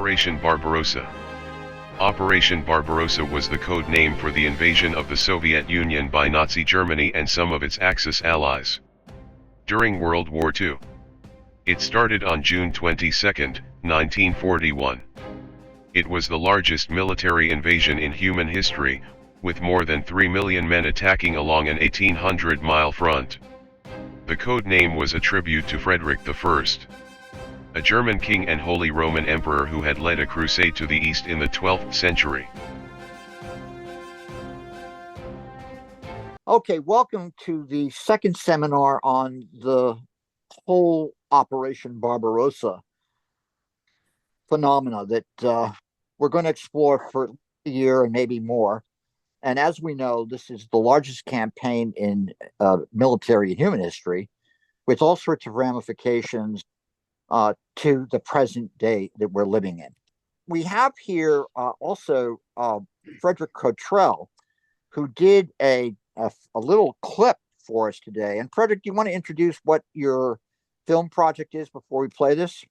Operation Barbarossa. Operation Barbarossa was the code name for the invasion of the Soviet Union by Nazi Germany and some of its Axis allies during World War II. It started on June 22, 1941. It was the largest military invasion in human history, with more than 3 million men attacking along an 1,800-mile front. The code name was a tribute to Frederick I, a German king and Holy Roman Emperor who had led a crusade to the east in the 12th century. Okay, welcome to the second seminar on the whole Operation Barbarossa phenomena that we're going to explore for a year and maybe more. And as we know, this is the largest campaign in military and human history, with all sorts of ramifications to the present day that we're living in. We have here also Frederick Cottrell, who did a little clip for us today. And Frederick, do you want to introduce what your film project is before we play this?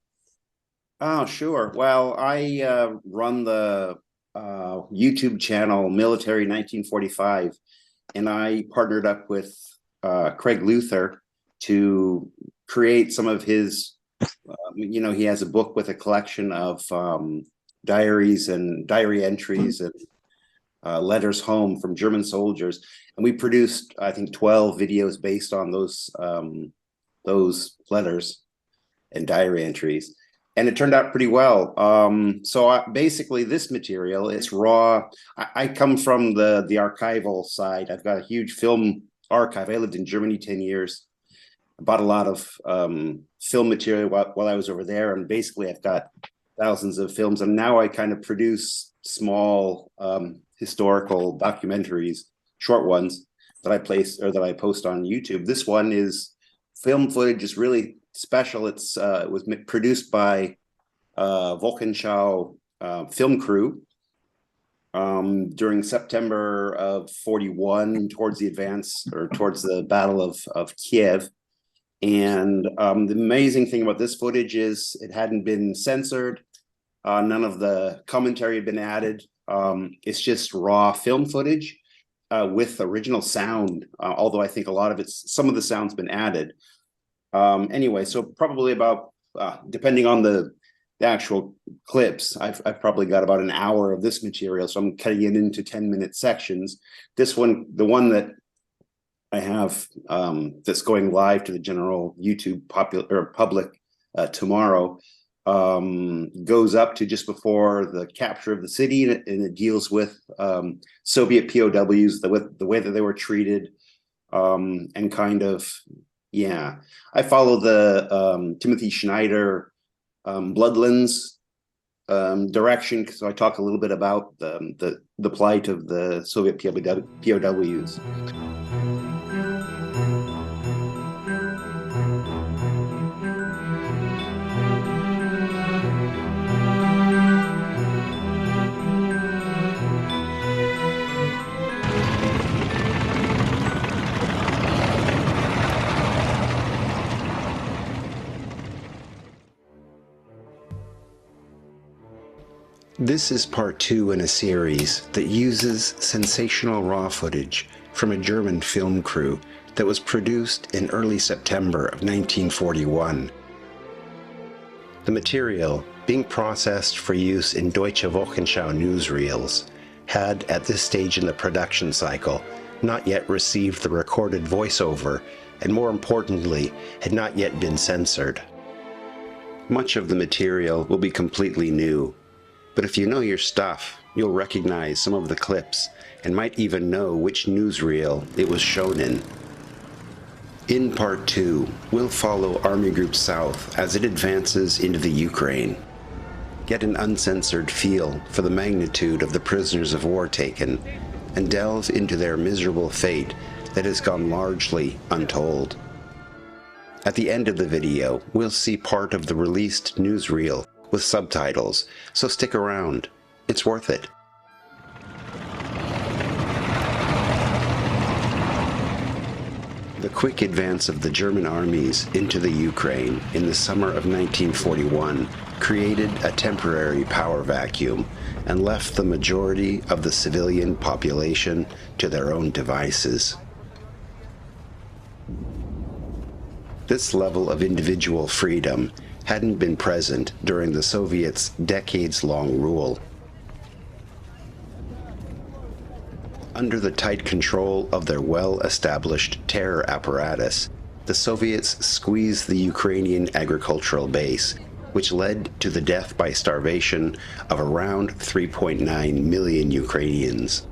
Oh, sure. Well, I run the YouTube channel Military 1945, and I partnered up with Craig Luther to create some of his, he has a book with a collection of diaries and diary entries and letters home from German soldiers. And we produced, I think, 12 videos based on those letters and diary entries. And it turned out pretty well. Basically, this material is raw. I come from the archival side. I've got a huge film archive. I lived in Germany 10 years. I bought a lot of film material while I was over there. And basically, I've got thousands of films. And now I kind of produce small historical documentaries, short ones that I post on YouTube. This one is film footage. Is really special. It was produced by Wochenschau film crew during September of 41, towards the Battle of Kiev. And the amazing thing about this footage is it hadn't been censored. None of the commentary had been added. It's just raw film footage with original sound, although I think some of the sound's been added. Anyway, so probably about, depending on the actual clips, I've probably got about an hour of this material, so I'm cutting it into 10-minute sections. This one, the one that I have that's going live to the general YouTube public tomorrow, goes up to just before the capture of the city, and it deals with Soviet POWs, the way that they were treated, and kind of, yeah. I follow the Timothy Schneider Bloodlands direction, so I talk a little bit about the plight of the Soviet POWs. This is part 2 in a series that uses sensational raw footage from a German film crew that was produced in early September of 1941. The material, being processed for use in Deutsche Wochenschau newsreels, had, at this stage in the production cycle, not yet received the recorded voiceover, and more importantly, had not yet been censored. Much of the material will be completely new. But if you know your stuff, you'll recognize some of the clips and might even know which newsreel it was shown in. In part 2, we'll follow Army Group South as it advances into the Ukraine. Get an uncensored feel for the magnitude of the prisoners of war taken, and delve into their miserable fate that has gone largely untold. At the end of the video, we'll see part of the released newsreel with subtitles, so stick around. It's worth it. The quick advance of the German armies into the Ukraine in the summer of 1941 created a temporary power vacuum and left the majority of the civilian population to their own devices. This level of individual freedom hadn't been present during the Soviets' decades-long rule. Under the tight control of their well-established terror apparatus, the Soviets squeezed the Ukrainian agricultural base, which led to the death by starvation of around 3.9 million Ukrainians.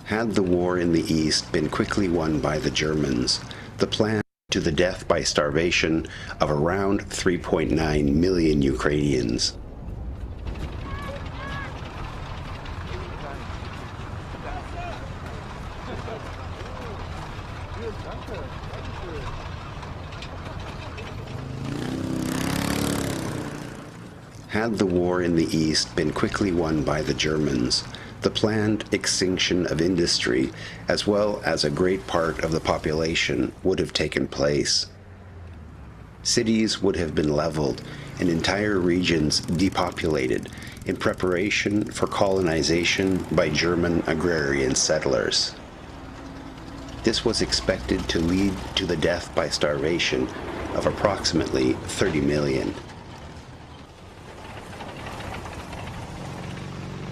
Had the war in the East been quickly won by the Germans, the plan to the death by starvation of around 3.9 million Ukrainians. Had the war in the East been quickly won by the Germans, the planned extinction of industry, as well as a great part of the population, would have taken place. Cities would have been leveled and entire regions depopulated in preparation for colonization by German agrarian settlers. This was expected to lead to the death by starvation of approximately 30 million.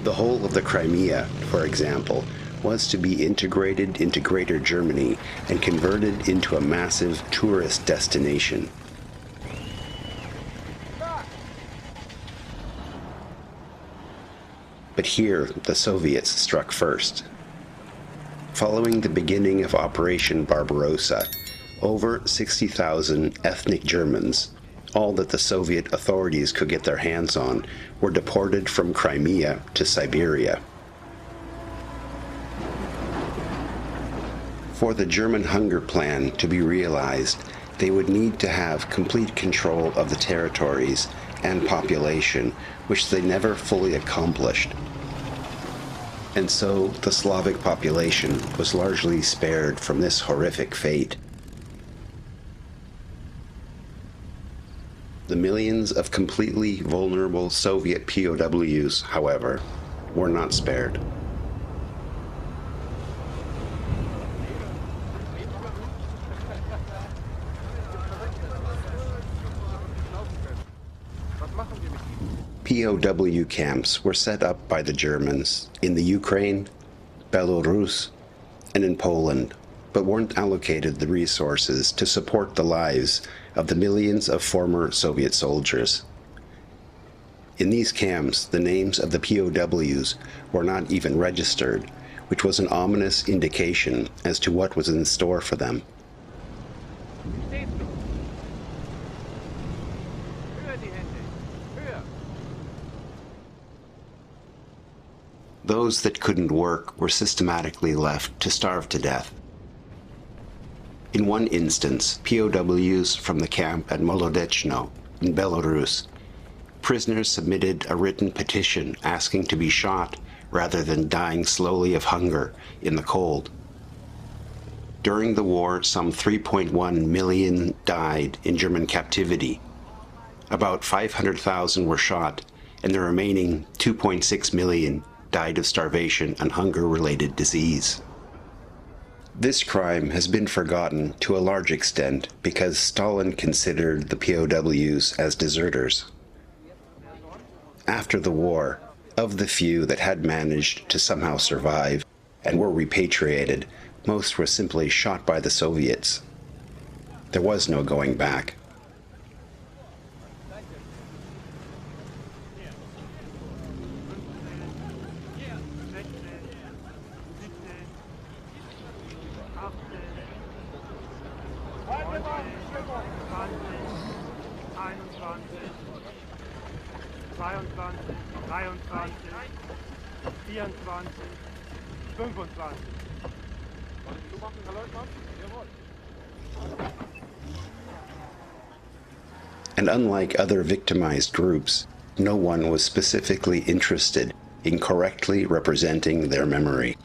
The whole of the Crimea, for example, was to be integrated into Greater Germany and converted into a massive tourist destination. But here, the Soviets struck first. Following the beginning of Operation Barbarossa, over 60,000 ethnic Germans, all that the Soviet authorities could get their hands on, were deported from Crimea to Siberia. For the German hunger plan to be realized, they would need to have complete control of the territories and population, which they never fully accomplished. And so the Slavic population was largely spared from this horrific fate. The millions of completely vulnerable Soviet POWs, however, were not spared. POW camps were set up by the Germans in the Ukraine, Belarus, and in Poland, but weren't allocated the resources to support the lives of the millions of former Soviet soldiers. In these camps, the names of the POWs were not even registered, which was an ominous indication as to what was in store for them. Those that couldn't work were systematically left to starve to death. In one instance, POWs from the camp at Molodechno in Belarus, prisoners submitted a written petition asking to be shot rather than dying slowly of hunger in the cold. During the war, some 3.1 million died in German captivity. About 500,000 were shot, and the remaining 2.6 million died of starvation and hunger-related disease. This crime has been forgotten to a large extent because Stalin considered the POWs as deserters. After the war, of the few that had managed to somehow survive and were repatriated, most were simply shot by the Soviets. There was no going back. And unlike other victimized groups, no one was specifically interested in correctly representing their memory.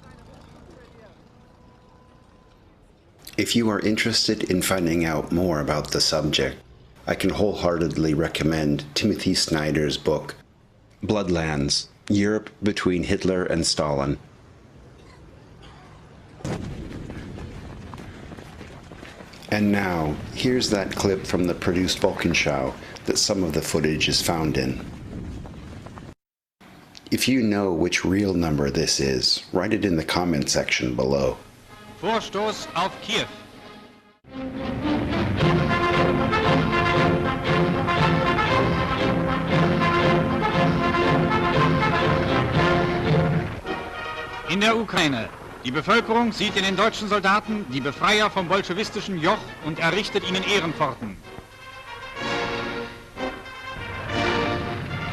If you are interested in finding out more about the subject, I can wholeheartedly recommend Timothy Snyder's book, Bloodlands: Europe Between Hitler and Stalin. And now, here's that clip from the produced Wochenschau that some of the footage is found in. If you know which real number this is, write it in the comment section below. Vorstoß auf Kiew. In der Ukraine. Die Bevölkerung sieht in den deutschen Soldaten die Befreier vom bolschewistischen Joch und errichtet ihnen Ehrenpforten.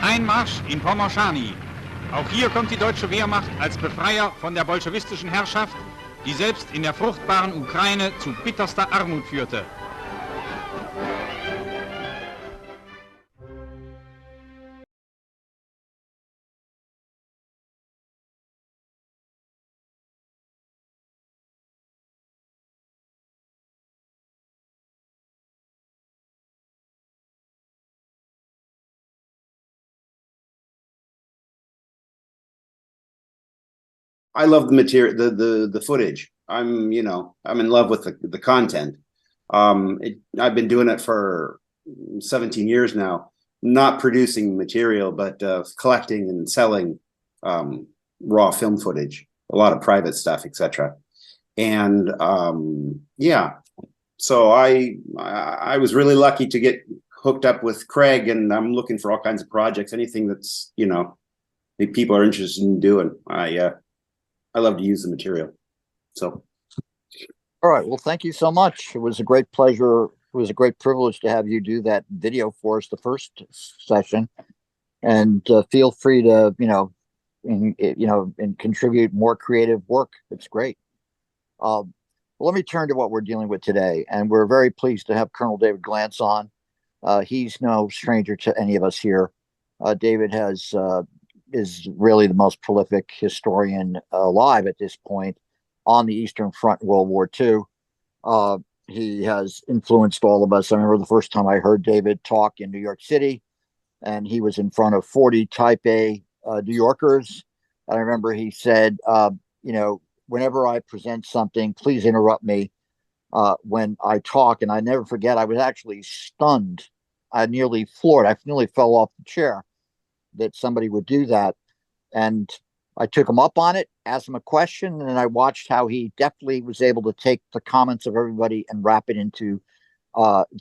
Einmarsch in Pomorschani. Auch hier kommt die deutsche Wehrmacht als Befreier von der bolschewistischen Herrschaft, die selbst in der fruchtbaren Ukraine zu bitterster Armut führte. I love the material, the footage. I'm in love with the content. I've been doing it for 17 years now, not producing material, but collecting and selling raw film footage, a lot of private stuff, etc. And yeah, so I was really lucky to get hooked up with Craig, and I'm looking for all kinds of projects, anything that's that people are interested in doing. I love to use the material. So. All right. Well, thank you so much. It was a great pleasure. It was a great privilege to have you do that video for us the first session, and feel free to, and contribute more creative work. It's great. Well, let me turn to what we're dealing with today. And we're very pleased to have Colonel David Glantz on. He's no stranger to any of us here. David is really the most prolific historian alive at this point on the Eastern Front in World War II. He has influenced all of us. I remember the first time I heard David talk in New York City, and he was in front of 40 Type A New Yorkers. I remember he said, whenever I present something, please interrupt me when I talk. And I never forget, I was actually stunned. I nearly floored. I nearly fell off the chair that somebody would do that. And I took him up on it, asked him a question, and I watched how he deftly was able to take the comments of everybody and wrap it into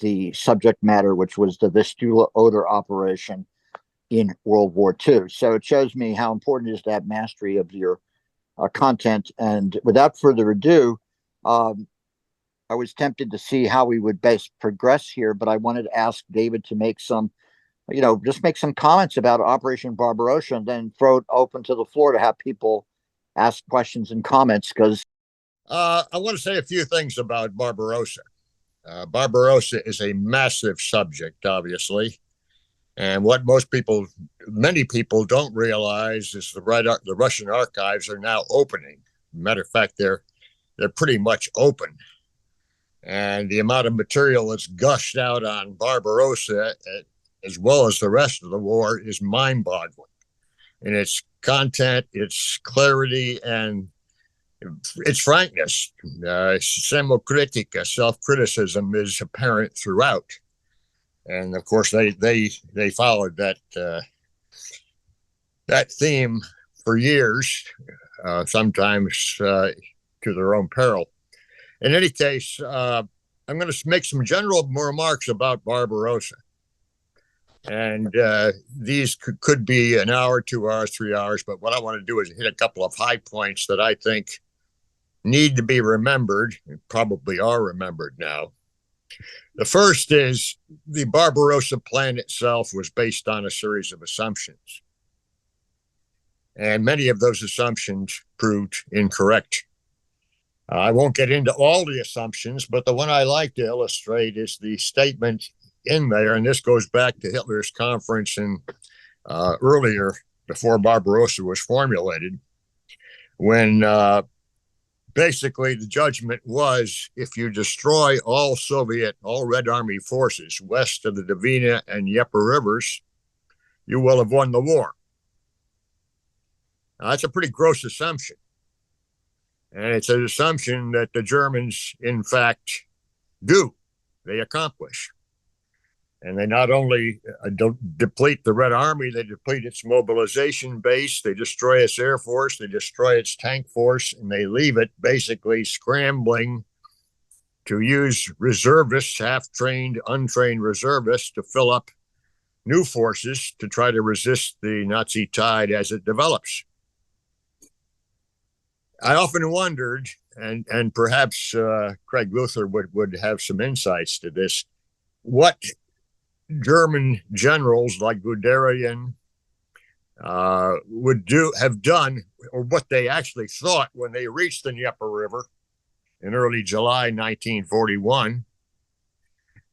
the subject matter, which was the Vistula Oder operation in World War II. So it shows me how important it is to have mastery of your content. And without further ado, I was tempted to see how we would best progress here, but I wanted to ask David to make some just make some comments about Operation Barbarossa, and then throw it open to the floor to have people ask questions and comments. Because I want to say a few things about Barbarossa. Barbarossa is a massive subject, obviously. And what many people don't realize is the Russian archives are now opening. Matter of fact, they're pretty much open. And the amount of material that's gushed out on Barbarossa, as well as the rest of the war, is mind-boggling in its content, its clarity, and its frankness. Samokritika, self-criticism, is apparent throughout. And of course, they followed that theme for years, sometimes to their own peril. In any case, I'm going to make some general remarks about Barbarossa. And these could be an hour, 2 hours, 3 hours. But what I want to do is hit a couple of high points that I think need to be remembered, and probably are remembered now. The first is the Barbarossa plan itself was based on a series of assumptions. And many of those assumptions proved incorrect. I won't get into all the assumptions, but the one I like to illustrate is the statement in there, and this goes back to Hitler's conference in earlier, before Barbarossa was formulated, when basically the judgment was, if you destroy all Red Army forces west of the Dvina and Dnieper rivers, you will have won the war. Now, that's a pretty gross assumption. And it's an assumption that the Germans, in fact, do. They accomplish. And they not only deplete the Red Army, they deplete its mobilization base, they destroy its air force, they destroy its tank force, and they leave it basically scrambling to use reservists, half-trained, untrained reservists, to fill up new forces to try to resist the Nazi tide as it develops. I often wondered, and perhaps Craig Luther would have some insights to this, what German generals like Guderian would have done, or what they actually thought when they reached the Dnieper River in early July 1941,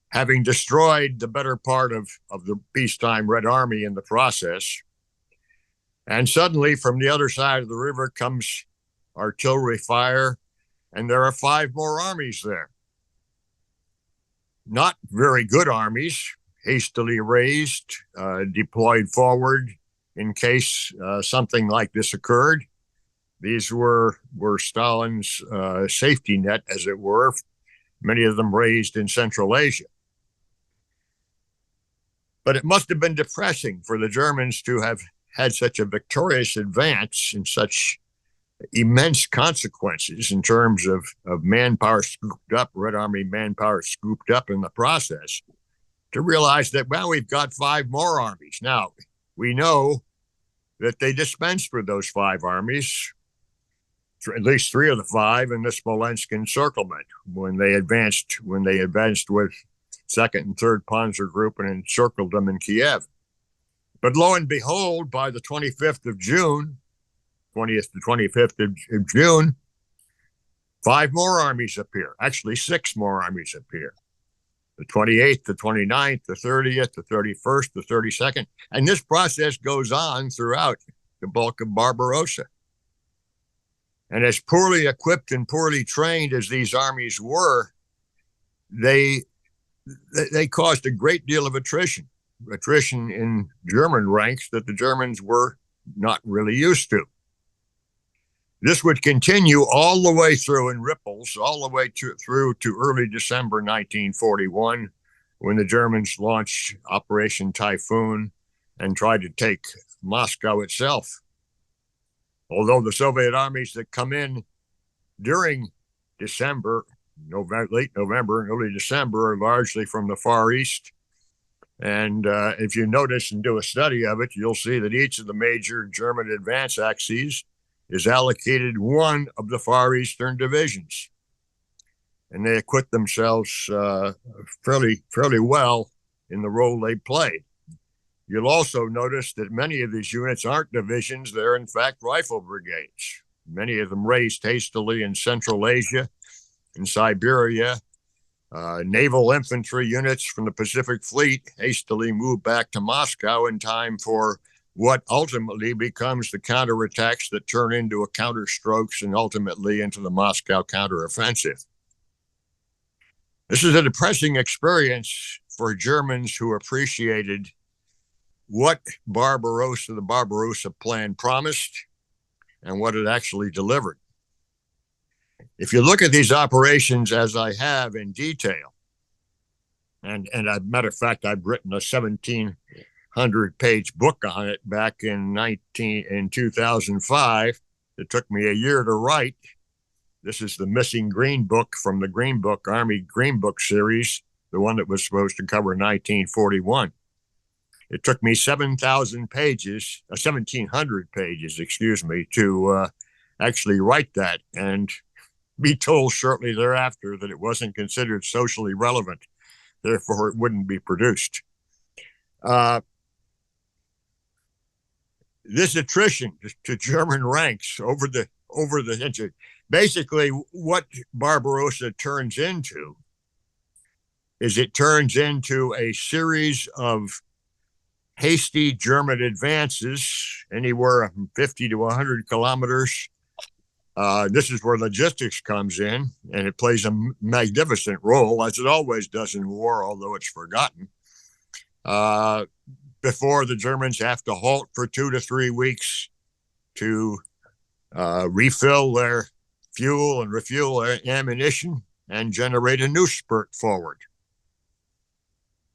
having destroyed the better part of the peacetime Red Army in the process. And suddenly from the other side of the river comes artillery fire, and there are 5 more armies there. Not very good armies, hastily raised, deployed forward in case something like this occurred. These were Stalin's safety net, as it were, many of them raised in Central Asia. But it must have been depressing for the Germans to have had such a victorious advance and such immense consequences in terms of manpower scooped up, Red Army manpower scooped up in the process, to realize that, well, we've got 5 more armies. Now, we know that they dispensed with those 5 armies, at least 3 of the 5 in the Smolensk encirclement, when they advanced with 2nd and 3rd Panzer Group and encircled them in Kiev. But lo and behold, by the 25th of June, 20th to 25th of June, 5 more armies appear. Actually, 6 more armies appear. The 28th, the 29th, the 30th, the 31st, the 32nd. And this process goes on throughout the bulk of Barbarossa. And as poorly equipped and poorly trained as these armies were, they caused a great deal of attrition in German ranks that the Germans were not really used to. This would continue all the way through in ripples, all the way through to early December 1941, when the Germans launched Operation Typhoon and tried to take Moscow itself. Although the Soviet armies that come in during December, late November and early December, are largely from the Far East. And if you notice and do a study of it, you'll see that each of the major German advance axes is allocated one of the Far Eastern divisions. And they acquit themselves fairly well in the role they played. You'll also notice that many of these units aren't divisions, they're in fact rifle brigades. Many of them raised hastily in Central Asia, in Siberia. Naval infantry units from the Pacific Fleet hastily moved back to Moscow in time for what ultimately becomes the counterattacks that turn into a counterstrokes and ultimately into the Moscow counteroffensive. This is a depressing experience for Germans who appreciated what the Barbarossa plan promised and what it actually delivered. If you look at these operations as I have in detail, and as a matter of fact, I've written a 1,700-page book on it back in 2005. It took me a year to write. This is the Missing Green Book from the Green Book, Army Green Book series, the one that was supposed to cover 1941. It took me 1,700 pages, to actually write that and be told shortly thereafter that it wasn't considered socially relevant. Therefore, it wouldn't be produced. This attrition to German ranks over the over the century. Basically, what Barbarossa turns into is it turns into a series of hasty German advances, anywhere from 50 to 100 kilometers. This is where logistics comes in, and it plays a magnificent role, as it always does in war, although it's forgotten. Before the Germans have to halt for 2 to 3 weeks to refill their fuel and refuel their ammunition and generate a new spurt forward.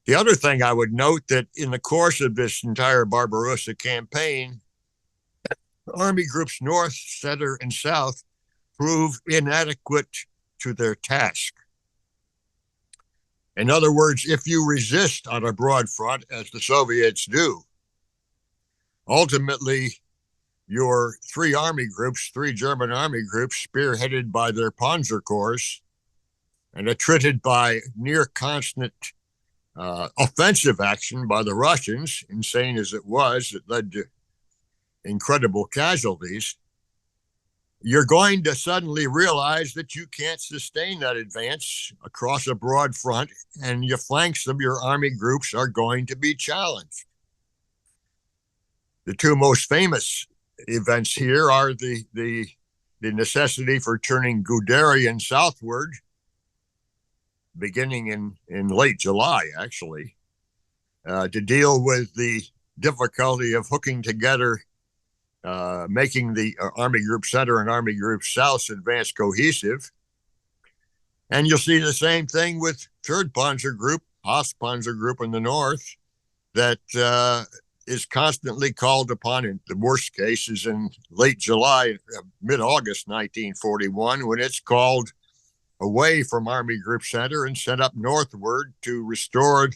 The other thing I would note that in the course of this entire Barbarossa campaign, Army groups north, center, and south prove inadequate to their task. In other words, if you resist on a broad front, as the Soviets do, ultimately your three German army groups, spearheaded by their Panzer Corps and attrited by near constant offensive action by the Russians, insane as it was, it led to incredible casualties. You're going to suddenly realize that you can't sustain that advance across a broad front, and your flanks of your army groups are going to be challenged. The two most famous events here are the necessity for turning Guderian southward, beginning in late July, actually, to deal with the difficulty of hooking together, making the Army Group Center and Army Group South advance cohesive. And you'll see the same thing with 3rd Panzer Group, Ostpanzer Group in the north, that is constantly called upon. In the worst case is in late July, mid-August 1941, when it's called away from Army Group Center and sent up northward to restore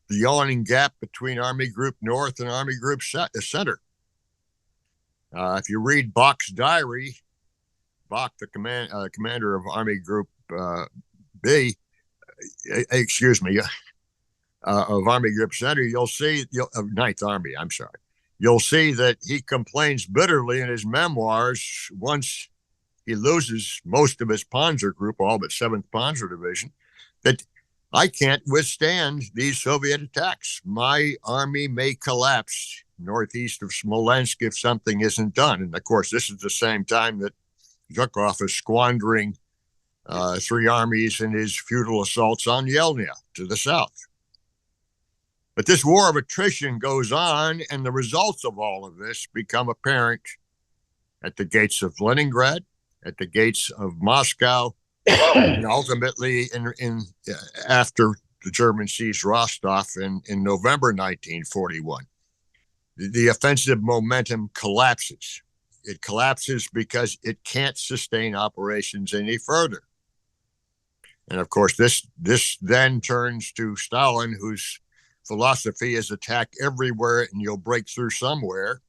the yawning gap between Army Group North and Army Group Center. If you read Bach's diary, Bach, the commander of Army Group B, of Army Group Center, you'll see, of 9th Army, I'm sorry. You'll see that he complains bitterly in his memoirs once he loses most of his Panzer Group, all but 7th Panzer Division, that I can't withstand these Soviet attacks. My army may collapse northeast of Smolensk if something isn't done. And of course, this is the same time that Zhukov is squandering 3 armies in his futile assaults on Yelnya to the south. But this war of attrition goes on, and the results of all of this become apparent at the gates of Leningrad, at the gates of Moscow, and ultimately after the Germans seized Rostov in November 1941. The offensive momentum collapses. It collapses because it can't sustain operations any further. And of course, this then turns to Stalin, whose philosophy is attack everywhere and you'll break through somewhere.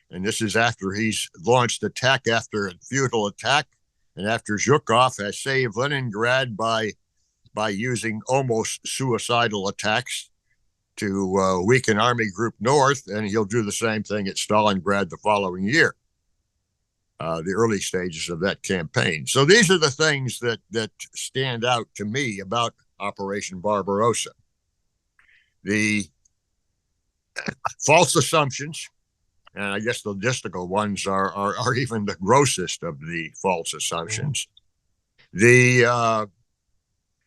And this is after he's launched attack after a futile attack, and after Zhukov has saved Leningrad by using almost suicidal attacks to weaken Army Group North, and he'll do the same thing at Stalingrad the following year, the early stages of that campaign. So these are the things that stand out to me about Operation Barbarossa. The false assumptions, and I guess the logistical ones are even the grossest of the false assumptions. The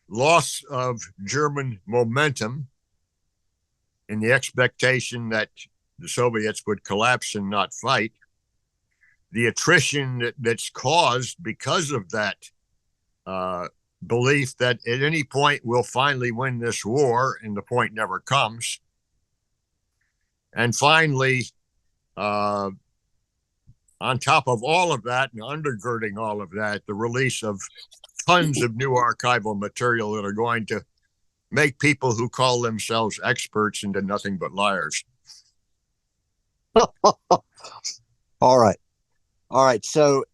loss of German momentum in the expectation that the Soviets would collapse and not fight. The attrition that's caused because of that belief that at any point we'll finally win this war, and the point never comes. And finally, on top of all of that and undergirding all of that, the release of tons of new archival material that are going to make people who call themselves experts into nothing but liars. All right. So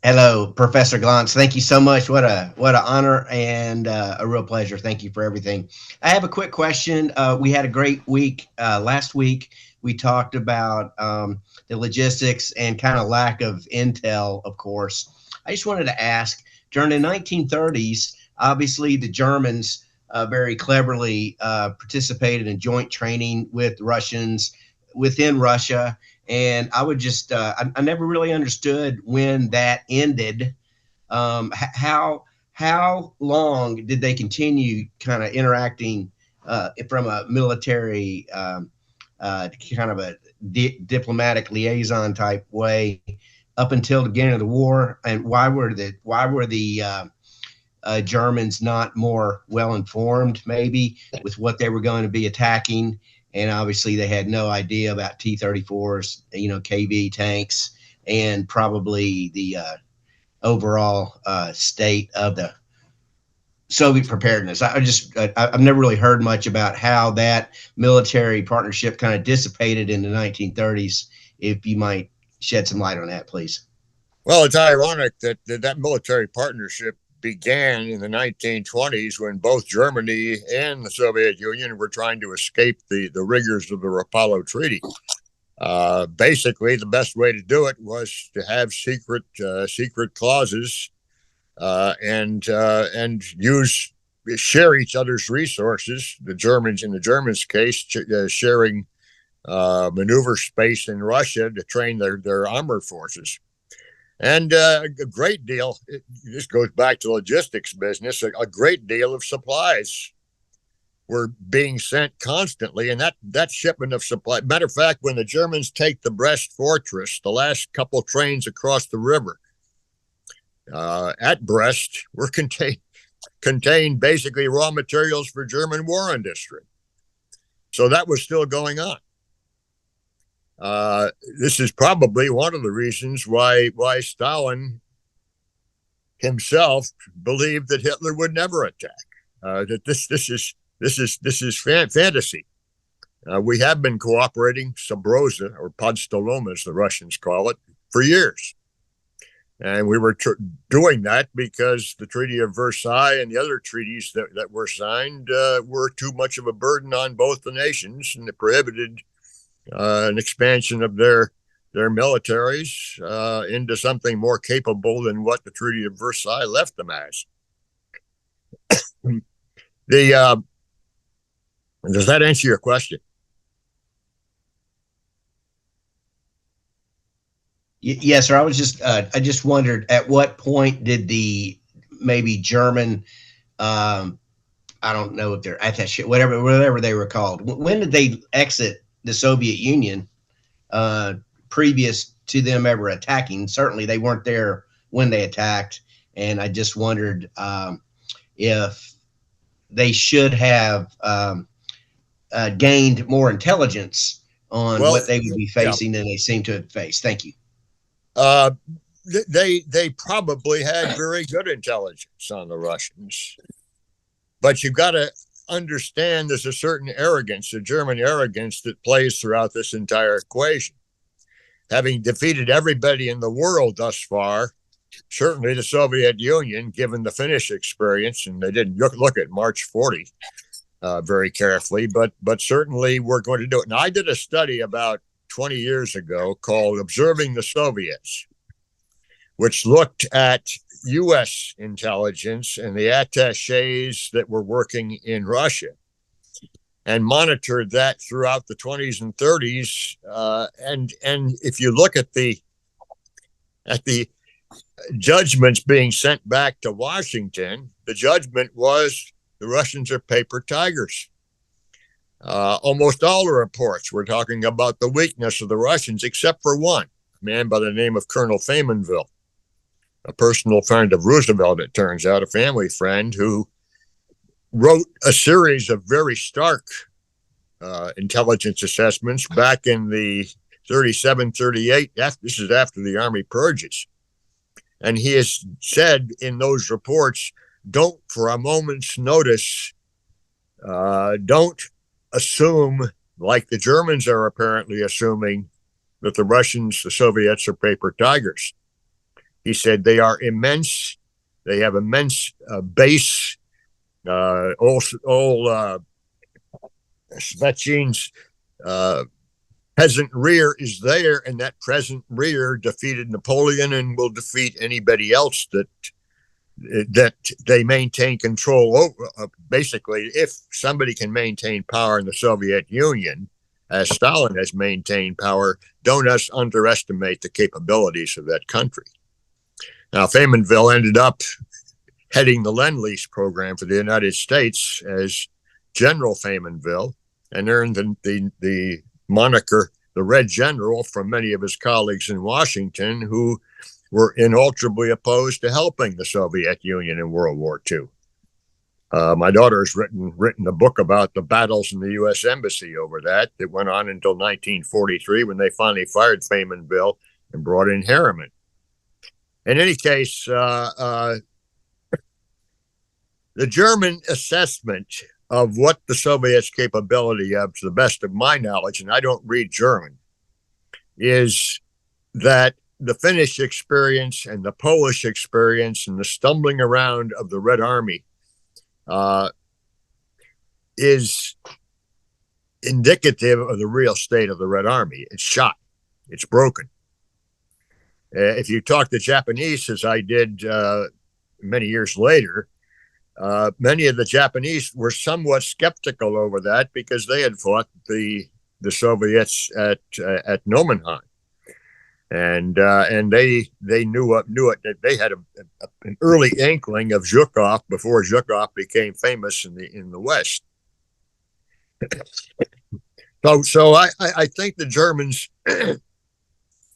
Hello, Professor Glantz. Thank you so much. What an honor and a real pleasure. Thank you for everything. I have a quick question. We had a great week last week. We talked about the logistics and kind of lack of intel, of course. I just wanted to ask, during the 1930s, obviously the Germans very cleverly participated in joint training with Russians within Russia. And I would just, I never really understood when that ended. How long did they continue kind of interacting from a military kind of a diplomatic liaison type way up until the beginning of the war? And why were the Germans not more well informed, maybe, with what they were going to be attacking? And obviously, they had no idea about T-34s, KV tanks, and probably the overall state of the Soviet preparedness. I've never really heard much about how that military partnership kind of dissipated in the 1930s. If you might shed some light on that, please. Well, it's ironic that military partnership began in the 1920s when both Germany and the Soviet Union were trying to escape the rigors of the Rapallo Treaty. Basically, the best way to do it was to have secret clauses and share each other's resources. The Germans, in the Germans' case, sharing maneuver space in Russia to train their armored forces. And a great deal, this goes back to logistics business, a great deal of supplies were being sent constantly. And that shipment of supply, matter of fact, when the Germans take the Brest fortress, the last couple trains across the river at Brest were contained basically raw materials for German war industry. So that was still going on. This is probably one of the reasons why Stalin himself believed that Hitler would never attack. That this is fantasy. We have been cooperating Sabrosa, or Podstolom, as the Russians call it, for years, and we were doing that because the Treaty of Versailles and the other treaties that were signed were too much of a burden on both the nations, and it prohibited an expansion of their militaries into something more capable than what the Treaty of Versailles left them as. Does that answer your question? Yes, sir. I just wondered, at what point did the maybe German, I don't know if they're attaché, whatever they were called, when did they exit the Soviet Union previous to them ever attacking? Certainly they weren't there when they attacked. And I just wondered if they should have gained more intelligence on what they would be facing than they seem to have faced. Thank you. They probably had very good intelligence on the Russians, but you've got to understand there's a certain arrogance, a German arrogance, that plays throughout this entire equation. Having defeated everybody in the world thus far, certainly the Soviet Union, given the Finnish experience, and they didn't look at March 40 very carefully, but certainly we're going to do it. And I did a study about 20 years ago called Observing the Soviets, which looked at U.S. intelligence and the attachés that were working in Russia, and monitored that throughout the 20s and 30s. And if you look at the judgments being sent back to Washington, the judgment was the Russians are paper tigers. Almost all the reports were talking about the weakness of the Russians, except for one, a man by the name of Colonel Faymanville, a personal friend of Roosevelt, it turns out, a family friend, who wrote a series of very stark intelligence assessments back in the 37, 38. This is after the Army purges. And he has said in those reports, don't for a moment's notice, don't assume, like the Germans are apparently assuming, that the Russians, the Soviets, are paper tigers. He said they are immense. They have immense base. All Svetchin's peasant rear is there, and that peasant rear defeated Napoleon and will defeat anybody else that they maintain control over. Basically, if somebody can maintain power in the Soviet Union, as Stalin has maintained power, don't us underestimate the capabilities of that country. Now, Faymonville ended up heading the Lend-Lease program for the United States as General Faymonville, and earned the moniker the Red General from many of his colleagues in Washington who were inalterably opposed to helping the Soviet Union in World War II. My daughter has written a book about the battles in the U.S. Embassy over that went on until 1943 when they finally fired Faymonville and brought in Harriman. In any case, the German assessment of what the Soviets' capability of, to the best of my knowledge, and I don't read German, is that the Finnish experience and the Polish experience and the stumbling around of the Red Army is indicative of the real state of the Red Army. It's shot. It's broken. If you talk to Japanese, as I did many years later, many of the Japanese were somewhat skeptical over that because they had fought the Soviets at Nomonhan, and they knew it. They had an early inkling of Zhukov before Zhukov became famous in the West. So I think the Germans,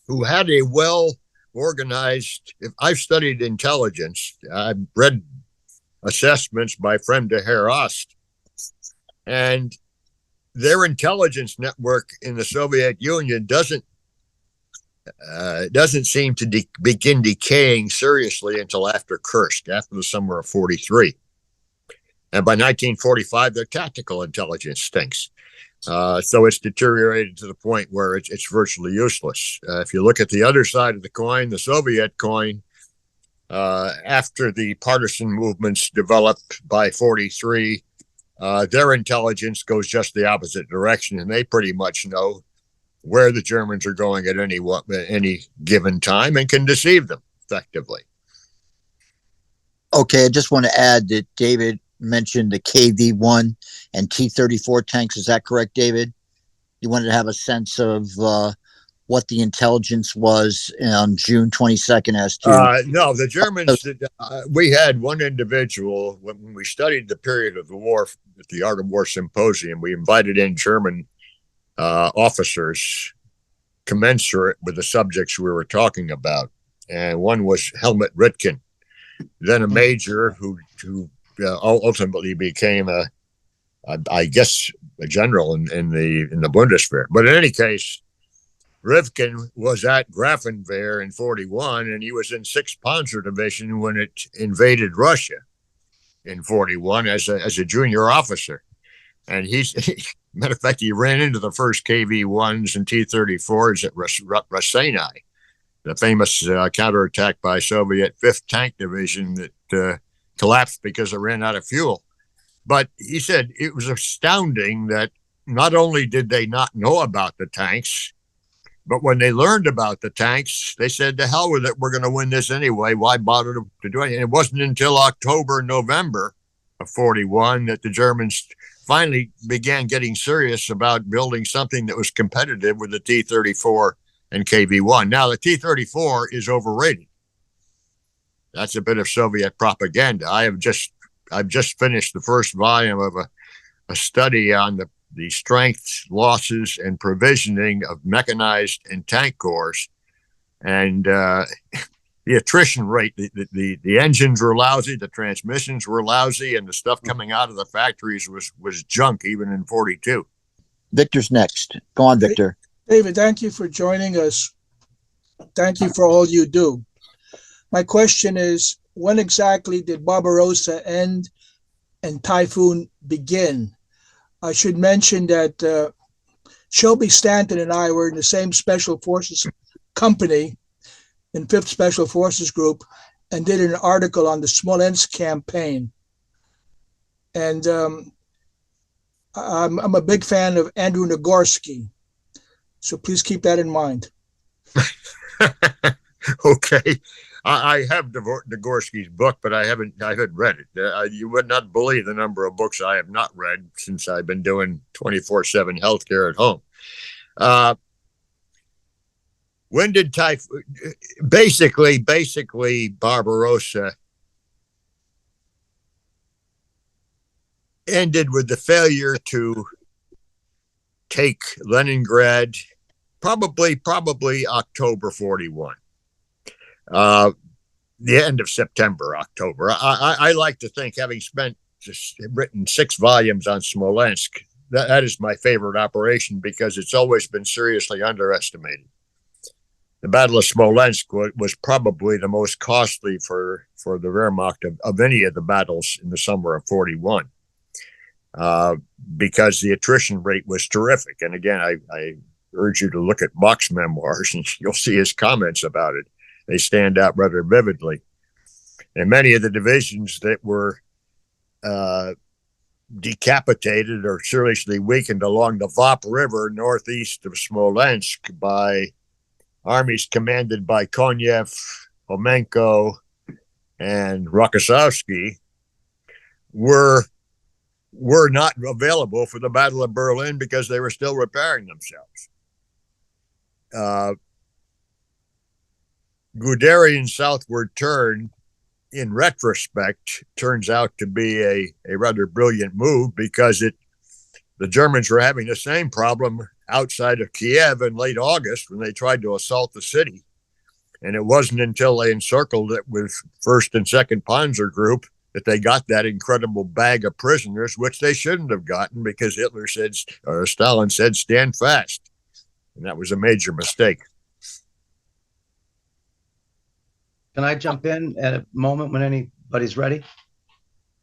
who had a well organized, I've studied intelligence, I've read assessments by Frem de Herr Ost, and their intelligence network in the Soviet Union doesn't seem to begin decaying seriously until after Kursk, after the summer of 43. And by 1945, their tactical intelligence stinks. So it's deteriorated to the point where it's virtually useless. If you look at the other side of the coin, the Soviet coin, after the partisan movements developed by 43, their intelligence goes just the opposite direction, and they pretty much know where the Germans are going at any given time and can deceive them effectively. Okay, I just want to add that David mentioned the KV-1 and T-34 tanks. Is that correct, David? You wanted to have a sense of what the intelligence was on June 22nd as to... No, the Germans, we had one individual, when we studied the period of the war at the Art of War Symposium, we invited in German officers commensurate with the subjects we were talking about. And one was Helmut Ritkin, then a major who ultimately became I guess a general in the Bundeswehr. But in any case, Rivkin was at Grafenwehr in 41, and he was in 6th Panzer Division when it invaded Russia in 41 as a junior officer. And matter of fact, he ran into the first KV-1s and T-34s at Rasenai, the famous counterattack by Soviet 5th Tank Division that collapsed because it ran out of fuel. But he said it was astounding that not only did they not know about the tanks, but when they learned about the tanks, they said, to hell with it, we're going to win this anyway. Why bother to do it? And it wasn't until October, November of 41 that the Germans finally began getting serious about building something that was competitive with the T-34 and KV-1. Now, the T-34 is overrated. That's a bit of Soviet propaganda. I've just finished the first volume of a study on the strengths, losses, and provisioning of mechanized and tank corps, and the attrition rate. The engines were lousy, the transmissions were lousy, and the stuff coming out of the factories was junk, even in 42. Victor's next. Go on, Victor. David, thank you for joining us. Thank you for all you do. My question is, when exactly did Barbarossa end and Typhoon begin? I should mention that Shelby Stanton and I were in the same Special Forces company in 5th Special Forces Group and did an article on the Smolensk campaign. And I'm a big fan of Andrew Nagorsky, so please keep that in mind. Okay. I have Nagorsky's book, but I haven't read it. You would not believe the number of books I have not read since I've been doing 24/7 healthcare at home. When did typhoon? Basically, Barbarossa ended with the failure to take Leningrad, probably October 41. The end of September, October. I like to think, having written 6 volumes on Smolensk, that is my favorite operation because it's always been seriously underestimated. The Battle of Smolensk was probably the most costly for the Wehrmacht of any of the battles in the summer of 41, because the attrition rate was terrific. And again, I urge you to look at Bach's memoirs, and you'll see his comments about it. They stand out rather vividly. And many of the divisions that were decapitated or seriously weakened along the Vop River northeast of Smolensk by armies commanded by Konev, Homenko, and Rokossovsky were not available for the Battle of Berlin because they were still repairing themselves. Guderian's southward turn, in retrospect, turns out to be a rather brilliant move because the Germans were having the same problem outside of Kiev in late August when they tried to assault the city. And it wasn't until they encircled it with 1st and 2nd Panzer Group that they got that incredible bag of prisoners, which they shouldn't have gotten because Stalin said, stand fast. And that was a major mistake. Can I jump in at a moment when anybody's ready?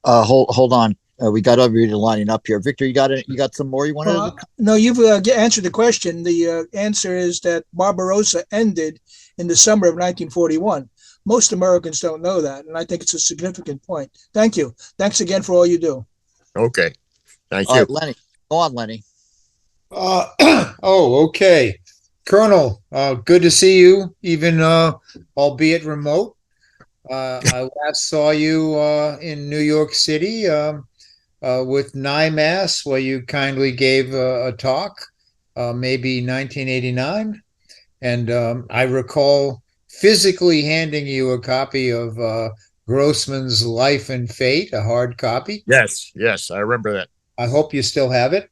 Hold on. We got everybody lining up here. Victor, you got some more you wanted to? No, you've answered the question. The answer is that Barbarossa ended in the summer of 1941. Most Americans don't know that, and I think it's a significant point. Thank you. Thanks again for all you do. Okay. Thank you. Right, Lenny. Go on, Lenny. Okay. Colonel, good to see you, even albeit remote. I last saw you in New York City with NIMAS, where you kindly gave a talk, maybe 1989. And I recall physically handing you a copy of Grossman's Life and Fate, a hard copy. Yes, I remember that. I hope you still have it.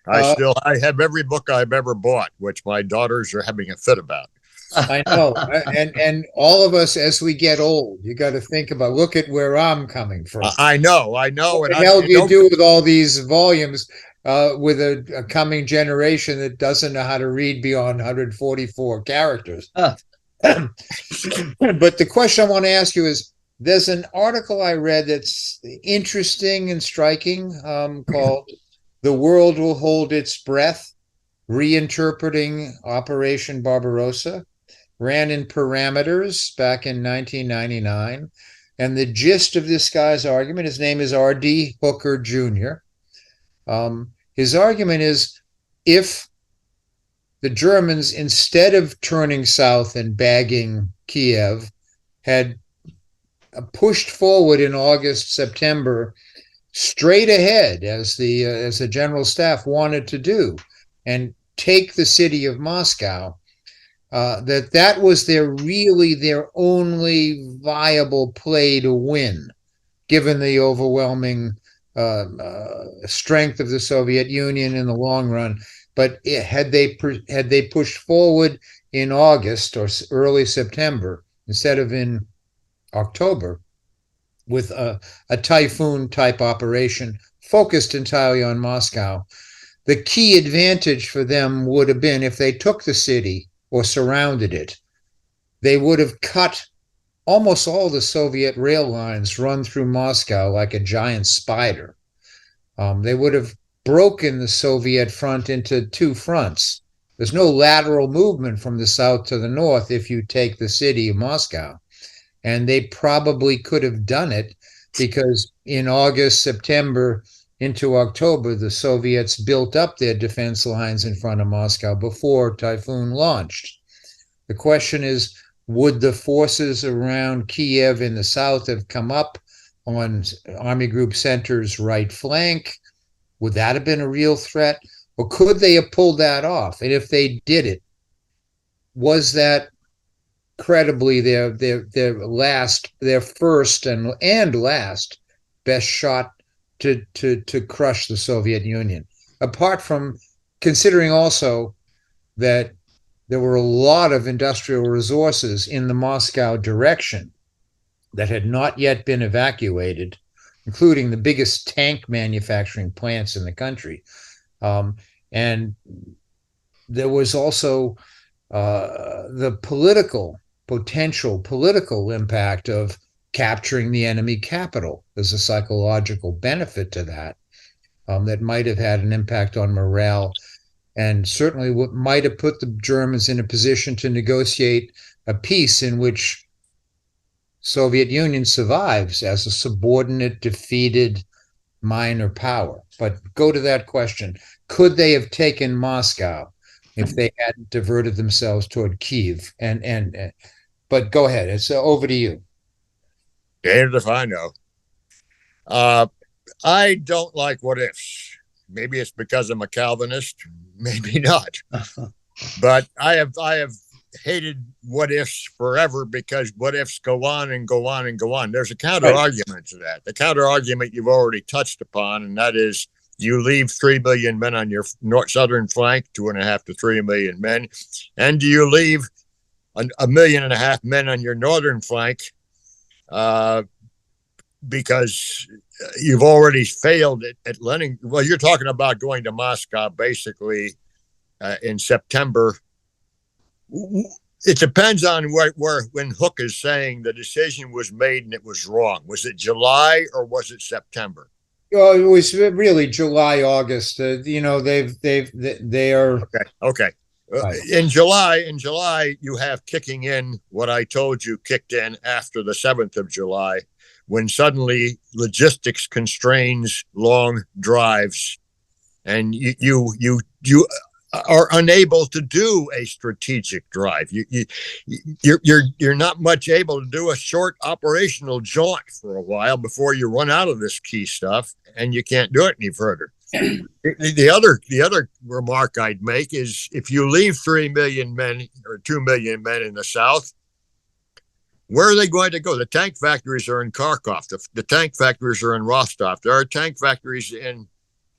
I have every book I've ever bought, which my daughters are having a fit about. I know. and all of us, as we get old, you got to think about, look at where I'm coming from. I know. What the hell do you do with all these volumes with a coming generation that doesn't know how to read beyond 144 characters? But the question I want to ask you is, there's an article I read that's interesting and striking called "The World Will Hold Its Breath, Reinterpreting Operation Barbarossa," ran in Parameters back in 1999. And the gist of this guy's argument, his name is R.D. Hooker Jr. His argument is, if the Germans, instead of turning south and bagging Kiev, had pushed forward in August, September, straight ahead, as the general staff wanted to do, and take the city of Moscow, that was their only viable play to win, given the overwhelming strength of the Soviet Union in the long run. But had they pushed forward in August or early September instead of in October, with a typhoon type operation focused entirely on Moscow, the key advantage for them would have been, if they took the city or surrounded it, they would have cut almost all the Soviet rail lines run through Moscow like a giant spider. They would have broken the Soviet front into 2 fronts, There's no lateral movement from the south to the north if you take the city of Moscow. And they probably could have done it because in August, September, into October, the Soviets built up their defense lines in front of Moscow before Typhoon launched. The question is, would the forces around Kiev in the south have come up on Army Group Center's right flank? Would that have been a real threat? Or could they have pulled that off? And if they did it, was that credibly their first and last best shot to crush the Soviet Union? Apart from considering also that there were a lot of industrial resources in the Moscow direction that had not yet been evacuated, including the biggest tank manufacturing plants in the country. And there was also the potential political impact of capturing the enemy capital. There's a psychological benefit to that that might have had an impact on morale, and certainly what might have put the Germans in a position to negotiate a peace in which Soviet Union survives as a subordinate, defeated minor power. But go to that question. Could they have taken Moscow if they hadn't diverted themselves toward Kiev? But go ahead. It's over to you. Damned if I know. I don't like what ifs. Maybe it's because I'm a Calvinist, maybe not. But I have hated what ifs forever because what ifs go on and go on and go on. There's a counter argument to that. The counter argument you've already touched upon, and that is you leave 3 million men on your southern flank, 2.5 to 3 million men, and do you leave 1.5 million men on your northern flank because you've already failed at Lenin. Well, you're talking about going to Moscow basically in September. It depends on when Hook is saying the decision was made and it was wrong. Was it July or was it September? Well, it was really July, August. They are okay. Right. In July, you have kicking in what I told you kicked in after the 7th of July, when suddenly logistics constrains long drives, and you are unable to do a strategic drive. You're not much able to do a short operational jaunt for a while before you run out of this key stuff, and you can't do it any further. The other remark I'd make is if you leave 3 million men or 2 million men in the south, where are they going to go? The tank factories are in Kharkov. The tank factories are in Rostov. There are tank factories in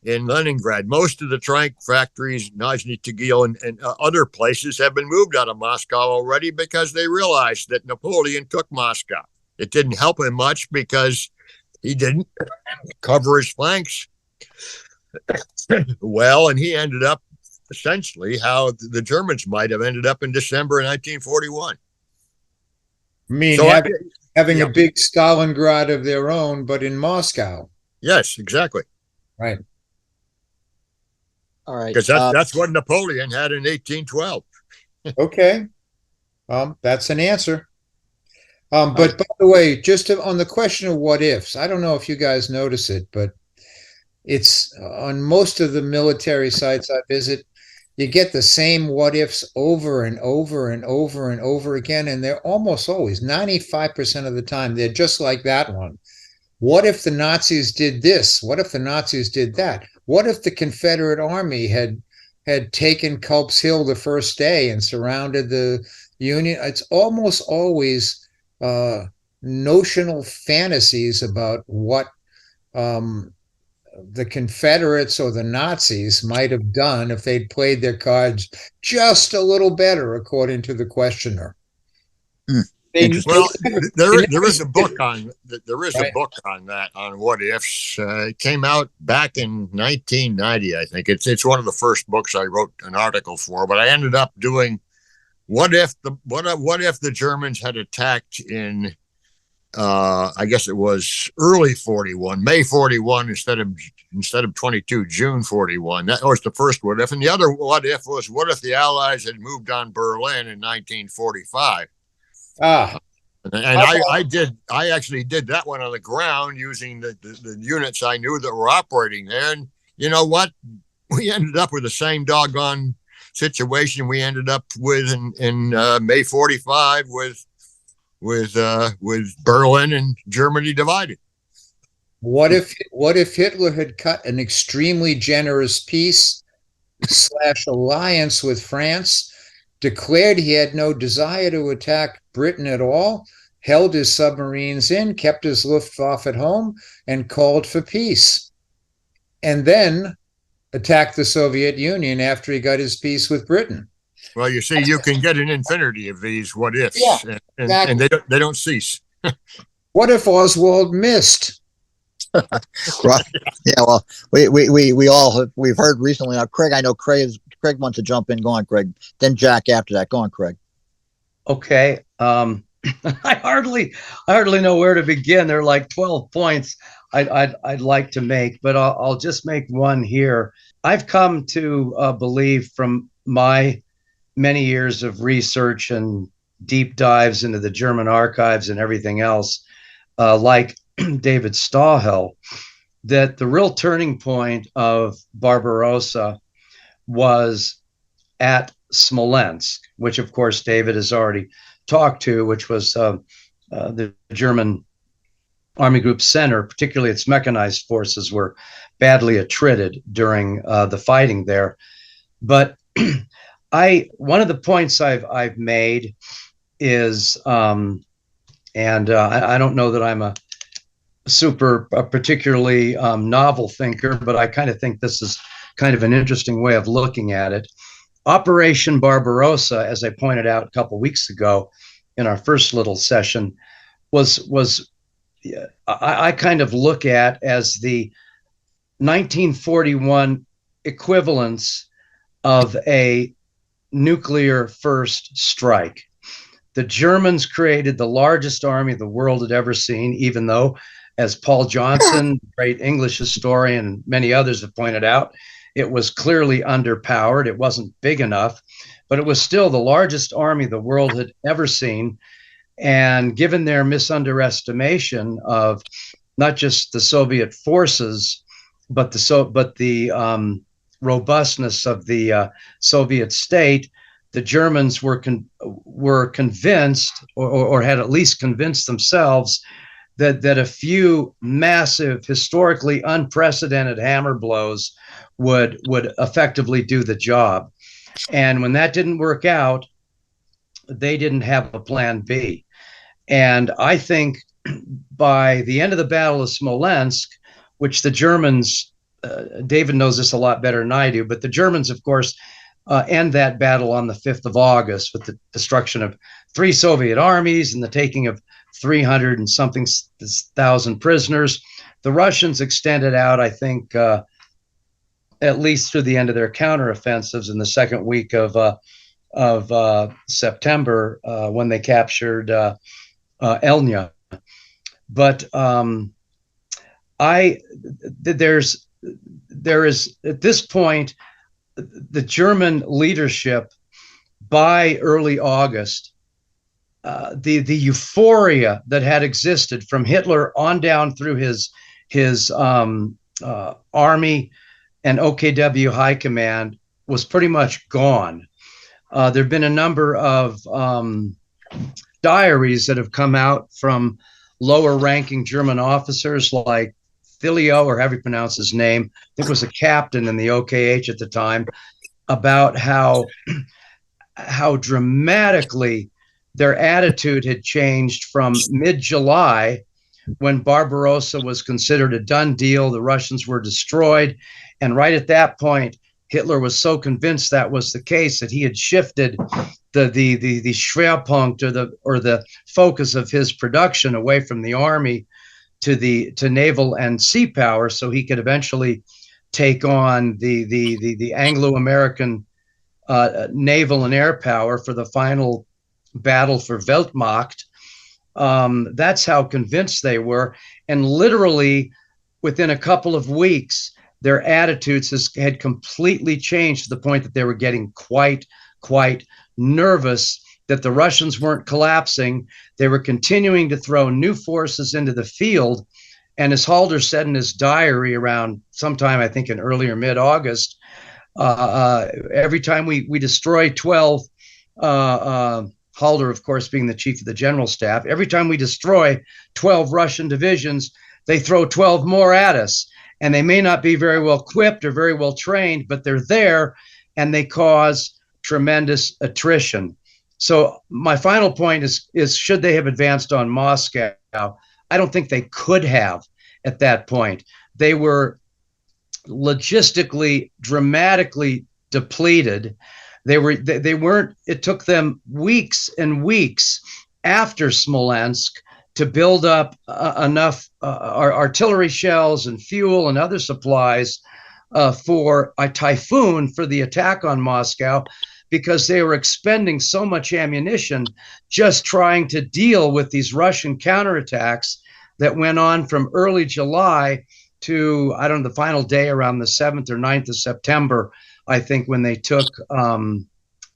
Leningrad. Most of the tank factories, Nizhny Tagil and other places, have been moved out of Moscow already because they realized that Napoleon took Moscow. It didn't help him much because he didn't cover his flanks well, and he ended up essentially how the Germans might have ended up in December of 1941. I mean, so having a big Stalingrad of their own, but in Moscow. Yes, exactly. Right. All right. Because that's what Napoleon had in 1812. Okay. That's an answer. But by the way, just on the question of what ifs, I don't know if you guys notice it, but it's on most of the military sites I visit, you get the same what ifs over and over and over and over again. And they're almost always 95% of the time, they're just like that one. What if the Nazis did this? What if the Nazis did that? What if the Confederate Army had taken Culp's Hill the first day and surrounded the Union? It's almost always notional fantasies about what the Confederates or the Nazis might have done if they'd played their cards just a little better, according to the questioner. Well, there is a book on a book on that, on what ifs. It came out back in 1990, I think. It's one of the first books I wrote an article for, but I ended up doing what if the Germans had attacked in I guess it was early 41, May 41 instead of 22, June 41. That was the first what if. And the other what if was, what if the Allies had moved on Berlin in 1945? Ah, And I actually did that one on the ground using the units I knew that were operating there. And you know what? We ended up with the same doggone situation we ended up with in May 45 with Berlin and Germany divided. what if Hitler had cut an extremely generous peace / alliance with France, declared he had no desire to attack Britain at all, held his submarines in, kept his Luftwaffe at home, and called for peace, and then attacked the Soviet Union after he got his peace with Britain? Well, you see, you can get an infinity of these what ifs, Yeah, exactly. and they don't cease. What if Oswald missed? Right. Yeah. Well, we've heard recently. Now, Craig, I know Craig wants to jump in. Go on, Craig. Then Jack after that. Go on, Craig. Okay. I hardly know where to begin. There are like 12 points I'd like to make, but I'll just make one here. I've come to believe from my many years of research and deep dives into the German archives and everything else, like David Stahel, that the real turning point of Barbarossa was at Smolensk, which of course David has already talked to, which was the German Army Group Center, particularly its mechanized forces, were badly attrited during the fighting there. But one of the points I've made is, and I don't know that I'm a particularly novel thinker, but I kind of think this is kind of an interesting way of looking at it. Operation Barbarossa, as I pointed out a couple of weeks ago in our first little session, was I kind of look at as the 1941 equivalence of a nuclear first strike. The Germans created the largest army the world had ever seen, even though, as Paul Johnson, great English historian, and many others have pointed out, it was clearly underpowered. It wasn't big enough, but it was still the largest army the world had ever seen. And given their misunderestimation of not just the Soviet forces, but the robustness of the Soviet state, the Germans were convinced, or had at least convinced themselves, that a few massive, historically unprecedented hammer blows would effectively do the job. And when that didn't work out, they didn't have a plan B. And I think by the end of the Battle of Smolensk, which the Germans, David knows this a lot better than I do, but the Germans, of course, end that battle on the 5th of August with the destruction of 3 Soviet armies and the taking of 300 and something thousand prisoners. The Russians extended out, I think, at least through the end of their counteroffensives in the second week of September, when they captured Elnya. But there is at this point the German leadership by early August, the euphoria that had existed from Hitler on down through his army and OKW high command was pretty much gone. There have been a number of diaries that have come out from lower ranking German officers like Thilio, or however you pronounce his name, I think was a captain in the OKH at the time, about how dramatically their attitude had changed from mid-July, when Barbarossa was considered a done deal. The Russians were destroyed. And right at that point, Hitler was so convinced that was the case that he had shifted the Schwerpunkt, or the focus of his production away from the army to naval and sea power, so he could eventually take on the Anglo-American naval and air power for the final battle for Weltmacht. That's how convinced they were. And literally within a couple of weeks, their attitudes had completely changed to the point that they were getting quite nervous that the Russians weren't collapsing. They were continuing to throw new forces into the field. And as Halder said in his diary around sometime, I think in early or mid-August, every time we destroy 12, Halder, of course, being the chief of the general staff, every time we destroy 12 Russian divisions, they throw 12 more at us. And they may not be very well equipped or very well trained, but they're there and they cause tremendous attrition. So my final point is should they have advanced on Moscow? I don't think they could have at that point. They were logistically dramatically depleted. They weren't, it took them weeks and weeks after Smolensk to build up enough artillery shells and fuel and other supplies for a typhoon for the attack on Moscow, because they were expending so much ammunition just trying to deal with these Russian counterattacks that went on from early July to, I don't know, the final day around the 7th or 9th of September, I think, when they took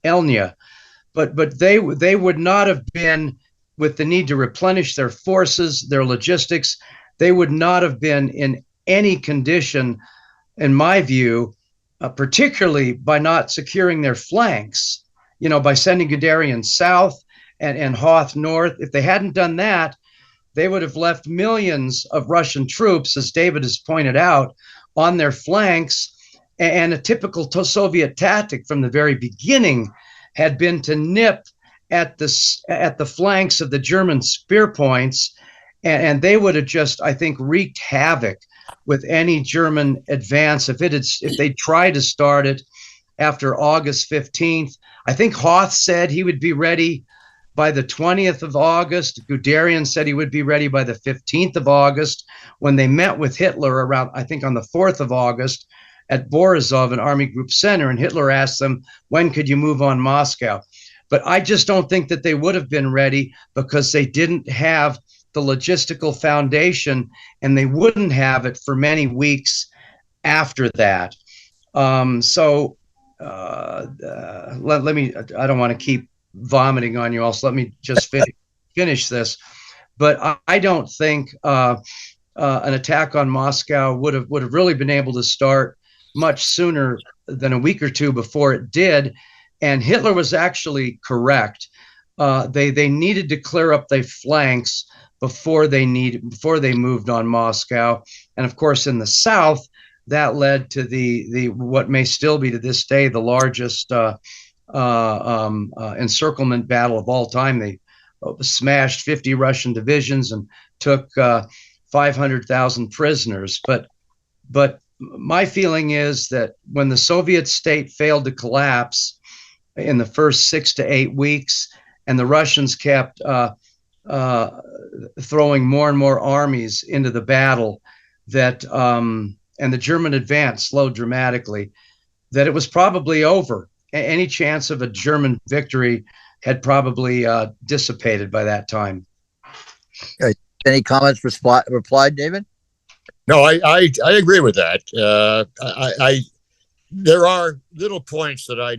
Elnya. But they would not have been, with the need to replenish their forces, their logistics, they would not have been in any condition, in my view, particularly by not securing their flanks, by sending Guderian south and Hoth north. If they hadn't done that, they would have left millions of Russian troops, as David has pointed out, on their flanks. And a typical Soviet tactic from the very beginning had been to nip at the flanks of the German spear points, and they would have just, I think, wreaked havoc with any German advance if they tried to start it after August 15th. I think Hoth said he would be ready by the 20th of August. Guderian said he would be ready by the 15th of August. When they met with Hitler around, I think, on the 4th of August at Borisov and Army Group Center, and Hitler asked them, when could you move on Moscow? But I just don't think that they would have been ready, because they didn't have the logistical foundation, and they wouldn't have it for many weeks after that. Let me, I don't want to keep vomiting on you all, so let me just finish this. But I don't think an attack on Moscow would have really been able to start much sooner than a week or two before it did. And Hitler was actually correct. They needed to clear up their flanks before they moved on Moscow. And of course, in the south, that led to the what may still be to this day the largest encirclement battle of all time. They smashed 50 Russian divisions and took 500,000 prisoners. But my feeling is that when the Soviet state failed to collapse in the first 6 to 8 weeks, and the Russians kept throwing more and more armies into the battle, that and the German advance slowed dramatically, that it was probably over. Any chance of a German victory had probably dissipated by that time. Okay. Any comments replied, David? No, I agree with that. There are little points that I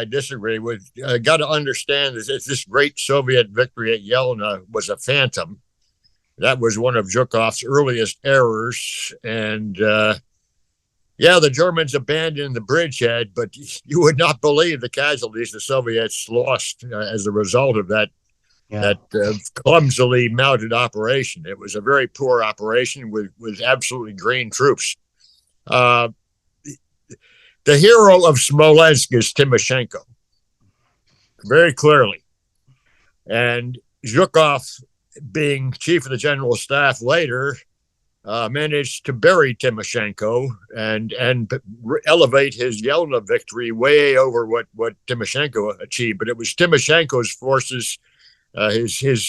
disagree with. Got to understand is this great Soviet victory at Yelna was a phantom. That was one of Zhukov's earliest errors. And the Germans abandoned the bridgehead, but you would not believe the casualties the Soviets lost as a result of that clumsily mounted operation. It was a very poor operation with absolutely green troops. The hero of Smolensk is Timoshenko, very clearly. And Zhukov, being chief of the general staff later, managed to bury Timoshenko and elevate his Yelna victory way over what Timoshenko achieved. But it was Timoshenko's forces, his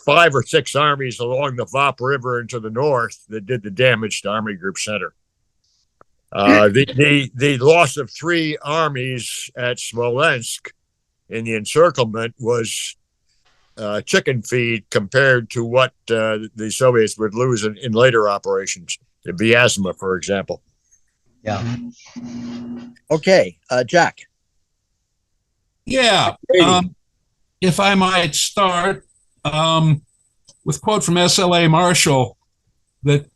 5 or 6 armies along the Vop River and to the north that did the damage to Army Group Center. The loss of 3 armies at Smolensk in the encirclement was chicken feed compared to what the Soviets would lose in later operations. The Vyazma, for example. Yeah. Okay, Jack. Yeah. If I might start with a quote from S.L.A. Marshall that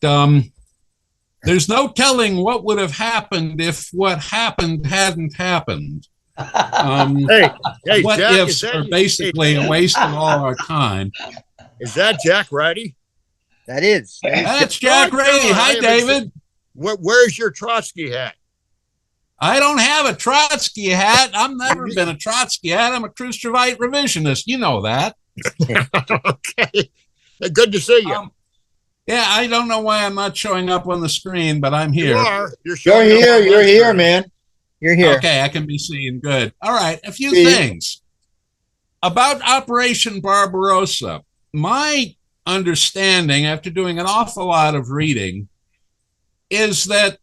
there's no telling what would have happened if what happened hadn't happened. What Jack, ifs are basically a waste of all our time. Is that Jack Ratty? That's Jack Ratty. Hi, David. Where's your Trotsky hat? I don't have a Trotsky hat. I've never been a Trotsky hat. I'm a Khrushchevite revisionist. You know that. Okay. Good to see you. Yeah, I don't know why I'm not showing up on the screen, but I'm here. You are. You're here. You're here, man. You're here. Okay, I can be seen. Good. All right. A few things about Operation Barbarossa. My understanding, after doing an awful lot of reading, is that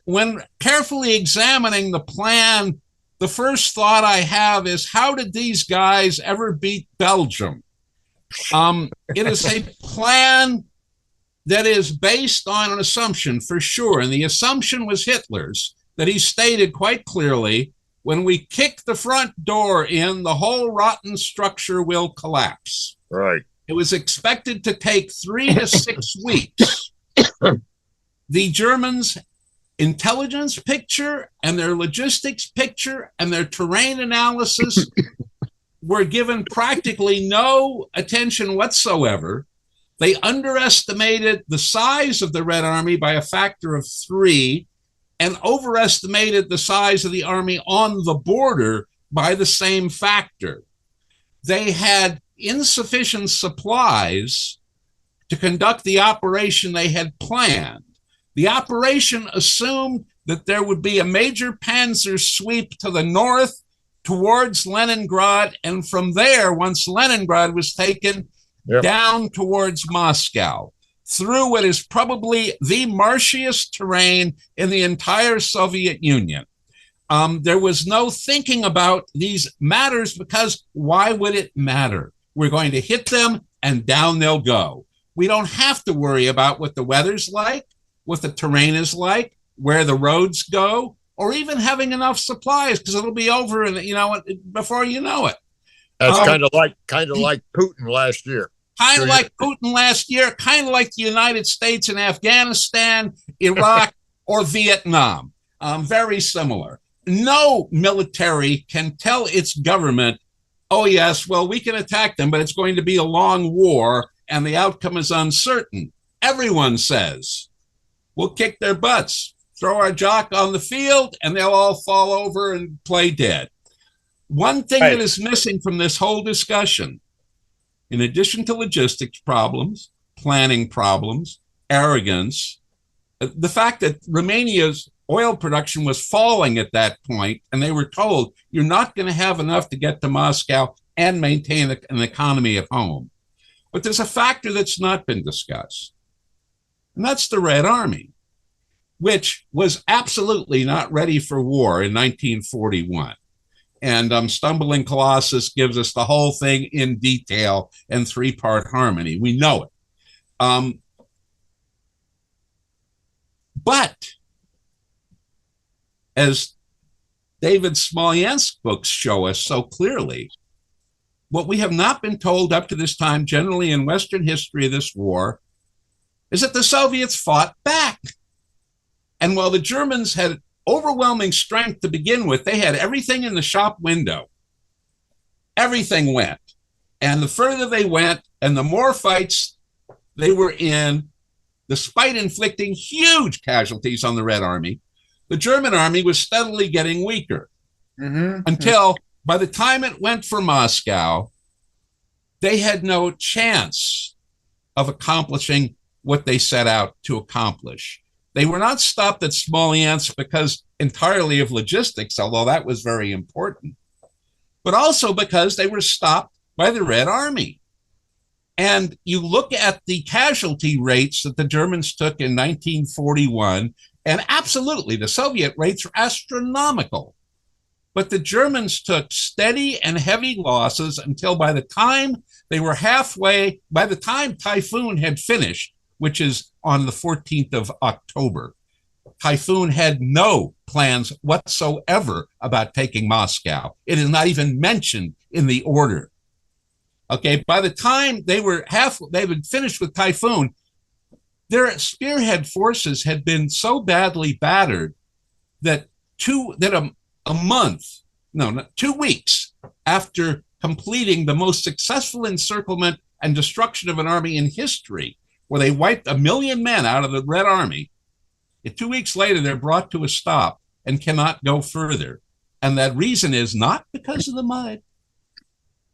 when carefully examining the plan, the first thought I have is, how did these guys ever beat Belgium? It is a plan that is based on an assumption, for sure, and the assumption was Hitler's, that he stated quite clearly, when we kick the front door in, the whole rotten structure will collapse. Right. It was expected to take 3 to 6 weeks. The Germans' intelligence picture and their logistics picture and their terrain analysis were given practically no attention whatsoever. They underestimated the size of the Red Army by a factor of 3 and overestimated the size of the army on the border by the same factor. They had insufficient supplies to conduct the operation they had planned. The operation assumed that there would be a major panzer sweep to the north towards Leningrad, and from there, once Leningrad was taken, down towards Moscow, through what is probably the marshiest terrain in the entire Soviet Union. There was no thinking about these matters, because why would it matter? We're going to hit them and down they'll go. We don't have to worry about what the weather's like, what the terrain is like, where the roads go, or even having enough supplies, because it'll be over and before you know it. That's kind of like Putin last year. Kind of like Putin last year, kind of like the United States in Afghanistan, Iraq, or Vietnam. Very similar. No military can tell its government, oh yes, well, we can attack them, but it's going to be a long war and the outcome is uncertain. Everyone says, we'll kick their butts, throw our jock on the field, and they'll all fall over and play dead. One thing that is missing from this whole discussion, in addition to logistics problems, planning problems, arrogance, the fact that Romania's oil production was falling at that point, and they were told, you're not going to have enough to get to Moscow and maintain an economy at home. But there's a factor that's not been discussed, and that's the Red Army, which was absolutely not ready for war in 1941. And Stumbling Colossus gives us the whole thing in detail and 3-part harmony. We know it. But as David Smolensk's books show us so clearly, what we have not been told up to this time, generally in Western history of this war, is that the Soviets fought back. And while the Germans had overwhelming strength to begin with, they had everything in the shop window. Everything went. And the further they went and the more fights they were in, despite inflicting huge casualties on the Red Army, the German army was steadily getting weaker until by the time it went for Moscow, they had no chance of accomplishing what they set out to accomplish. They were not stopped at Smolensk because entirely of logistics, although that was very important, but also because they were stopped by the Red Army. And you look at the casualty rates that the Germans took in 1941, and absolutely the Soviet rates are astronomical. But the Germans took steady and heavy losses until by the time they were halfway, by the time Typhoon had finished, which is on the 14th of October, Typhoon had no plans whatsoever about taking Moscow. It is not even mentioned in the order. Okay, by the time they had finished with Typhoon, their spearhead forces had been so badly battered that 2 weeks after completing the most successful encirclement and destruction of an army in history, where they wiped 1 million men out of the Red Army, 2 weeks later, they're brought to a stop and cannot go further. And that reason is not because of the mud,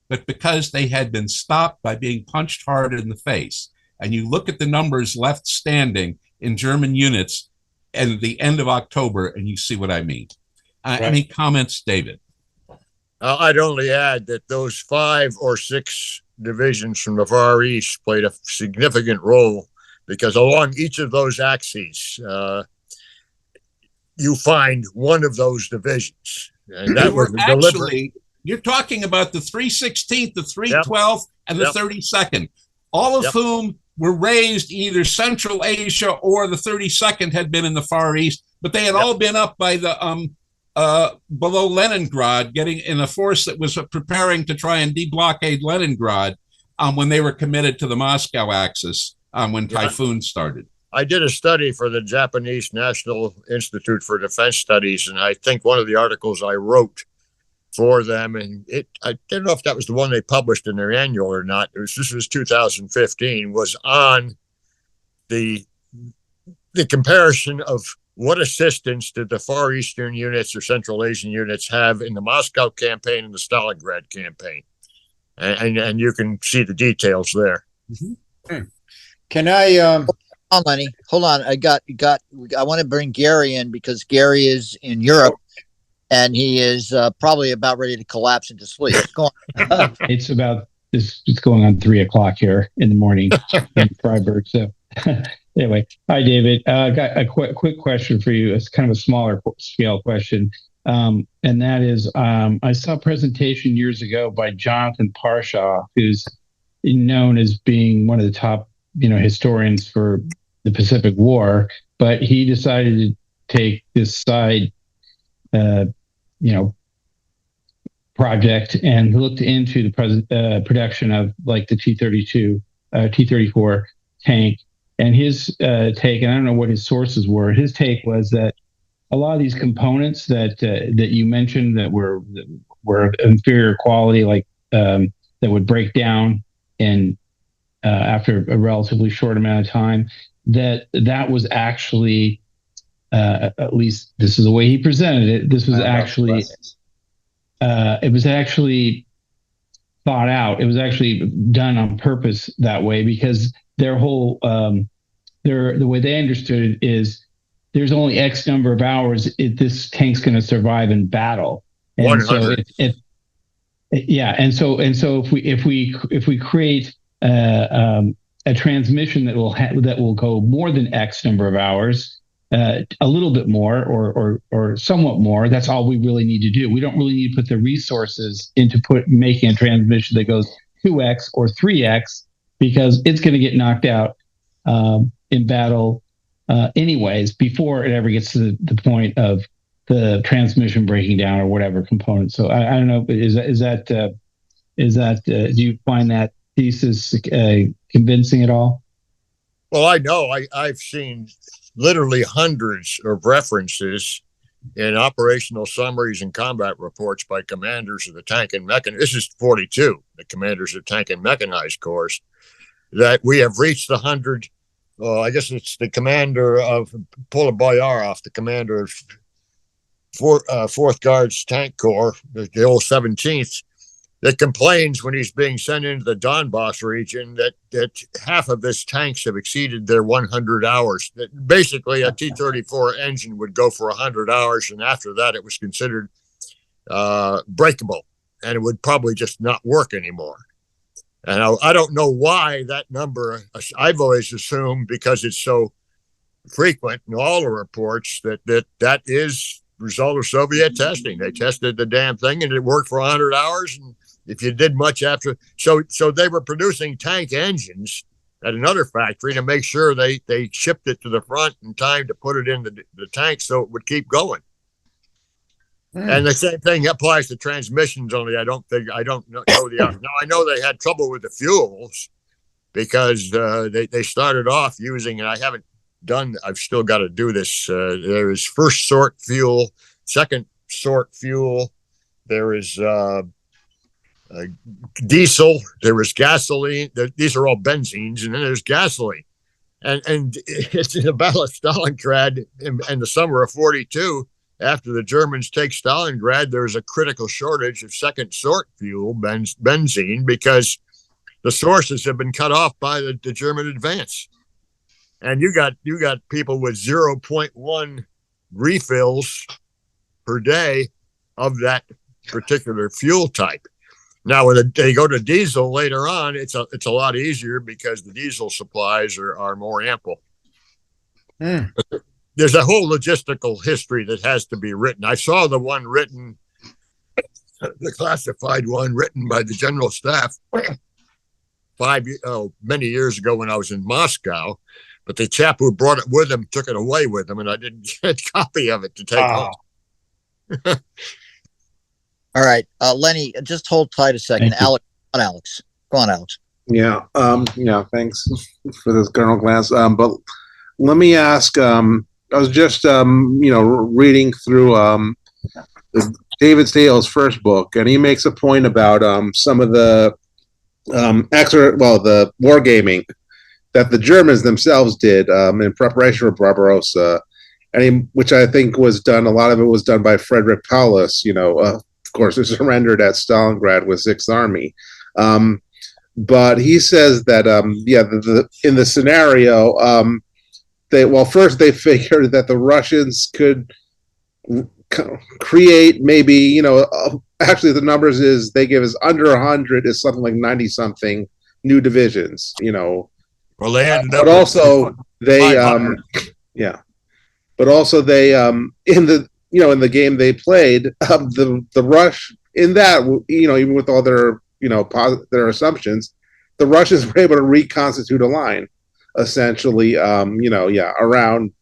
but because they had been stopped by being punched hard in the face. And you look at the numbers left standing in German units at the end of October, and you see what I mean. Right. Any comments, David? I'd only add that those 5 or 6 divisions from the Far East played a significant role, because along each of those axes, you find one of those divisions. And that was actually, you're talking about the 316th, the 312th, and the 32nd, all of whom were raised in either Central Asia or the 32nd had been in the Far East, but they had all been up by the below Leningrad, getting in a force that was preparing to try and deblockade Leningrad when they were committed to the Moscow axis when Typhoon started. I did a study for the Japanese National Institute for Defense Studies, and I think one of the articles I wrote for them, and I don't know if that was the one they published in their annual or not. This was 2015, was on the comparison of what assistance did the Far Eastern units or Central Asian units have in the Moscow campaign and the Stalingrad campaign, and you can see the details there. Mm-hmm. Can I? Hold on, Lenny. Hold on. I want to bring Gary in because Gary is in Europe. And he is probably about ready to collapse into sleep. Go on. It's going on 3:00 here in the morning in Freiburg. So anyway, hi, David. Got a quick question for you. It's kind of a smaller scale question. And that is, I saw a presentation years ago by Jonathan Parshaw, who's known as being one of the top, historians for the Pacific War, but he decided to take this side project and looked into the production of like the T-34 tank. And his take, and I don't know what his sources were, his take was that a lot of these components that you mentioned that were inferior quality, like that would break down in after a relatively short amount of time, that was actually at least this is the way he presented it. This was actually, it was actually thought out. It was actually done on purpose that way because their whole, the way they understood it is there's only X number of hours this tank's going to survive in battle. And 100. so if we create a transmission that will go more than X number of hours, a little bit more or somewhat more, that's all we really need to do. We don't really need to put the resources into making a transmission that goes 2X or 3X because it's going to get knocked out in battle anyways before it ever gets to the point of the transmission breaking down or whatever component. So I don't know, but is that do you find that thesis convincing at all? Well, I know I've seen literally hundreds of references in operational summaries and combat reports by commanders of the tank and mechanized. This is 42, the commanders of tank and mechanized corps, that we have reached the 100. I guess it's the commander of Poloboyarov, the commander of 4th Guards Tank Corps, the old 17th, that complains when he's being sent into the Donbass region that half of his tanks have exceeded their 100 hours. That basically a T-34 engine would go for 100 hours, and after that it was considered breakable, and it would probably just not work anymore. And I don't know why that number, I've always assumed because it's so frequent in all the reports that is result of Soviet testing. They tested the damn thing and it worked for 100 hours. And if you did much after, so they were producing tank engines at another factory to make sure they shipped it to the front in time to put it in the tank so it would keep going. And the same thing applies to transmissions, only I don't know the now I know they had trouble with the fuels because they started off using, and I've still got to do this. There is first sort fuel, second sort fuel. There is diesel. There is gasoline. These are all benzenes, and then there's gasoline. And it's in the Battle of Stalingrad in the summer of 42. After the Germans take Stalingrad, there's a critical shortage of second sort fuel, benzene, because the sources have been cut off by the German advance. And you got people with 0.1 refills per day of that particular fuel type. Now, when they go to diesel later on, it's a lot easier because the diesel supplies are more ample. There's a whole logistical history that has to be written. I saw the one written, the classified one written by the general staff many years ago when I was in Moscow. But the chap who brought it with him took it away with him, and I didn't get a copy of it to take home. All right, Lenny, just hold tight a second. Alex. Go on, Alex. Yeah. Thanks for this, Colonel Glantz. But let me ask. I was just, reading through David Sale's first book, and he makes a point about some of the the wargaming that the Germans themselves did in preparation for Barbarossa, which I think was done. A lot of it was done by Frederick Paulus. Of course, who surrendered at Stalingrad with Sixth Army. But he says that in the scenario. First they figured that the Russians could create maybe, actually the numbers is they give us under 100 is something like 90 something new divisions, Well, they ended but up also they, but also they, in the game they played, the Rush in that, even with all their, their assumptions, the Russians were able to reconstitute a line. Essentially, around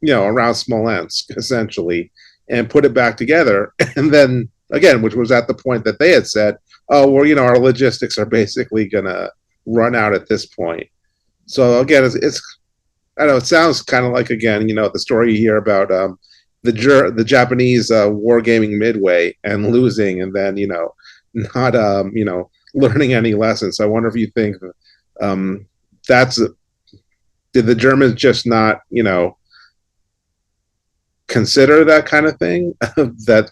Smolensk, essentially, and put it back together. And then again, which was at the point that they had said, oh, well, our logistics are basically going to run out at this point. So again, it's I know it sounds kind of like, again, the story you hear about the Japanese wargaming Midway and losing, and then not learning any lessons. I wonder if you think did the Germans just not, consider that kind of thing? That,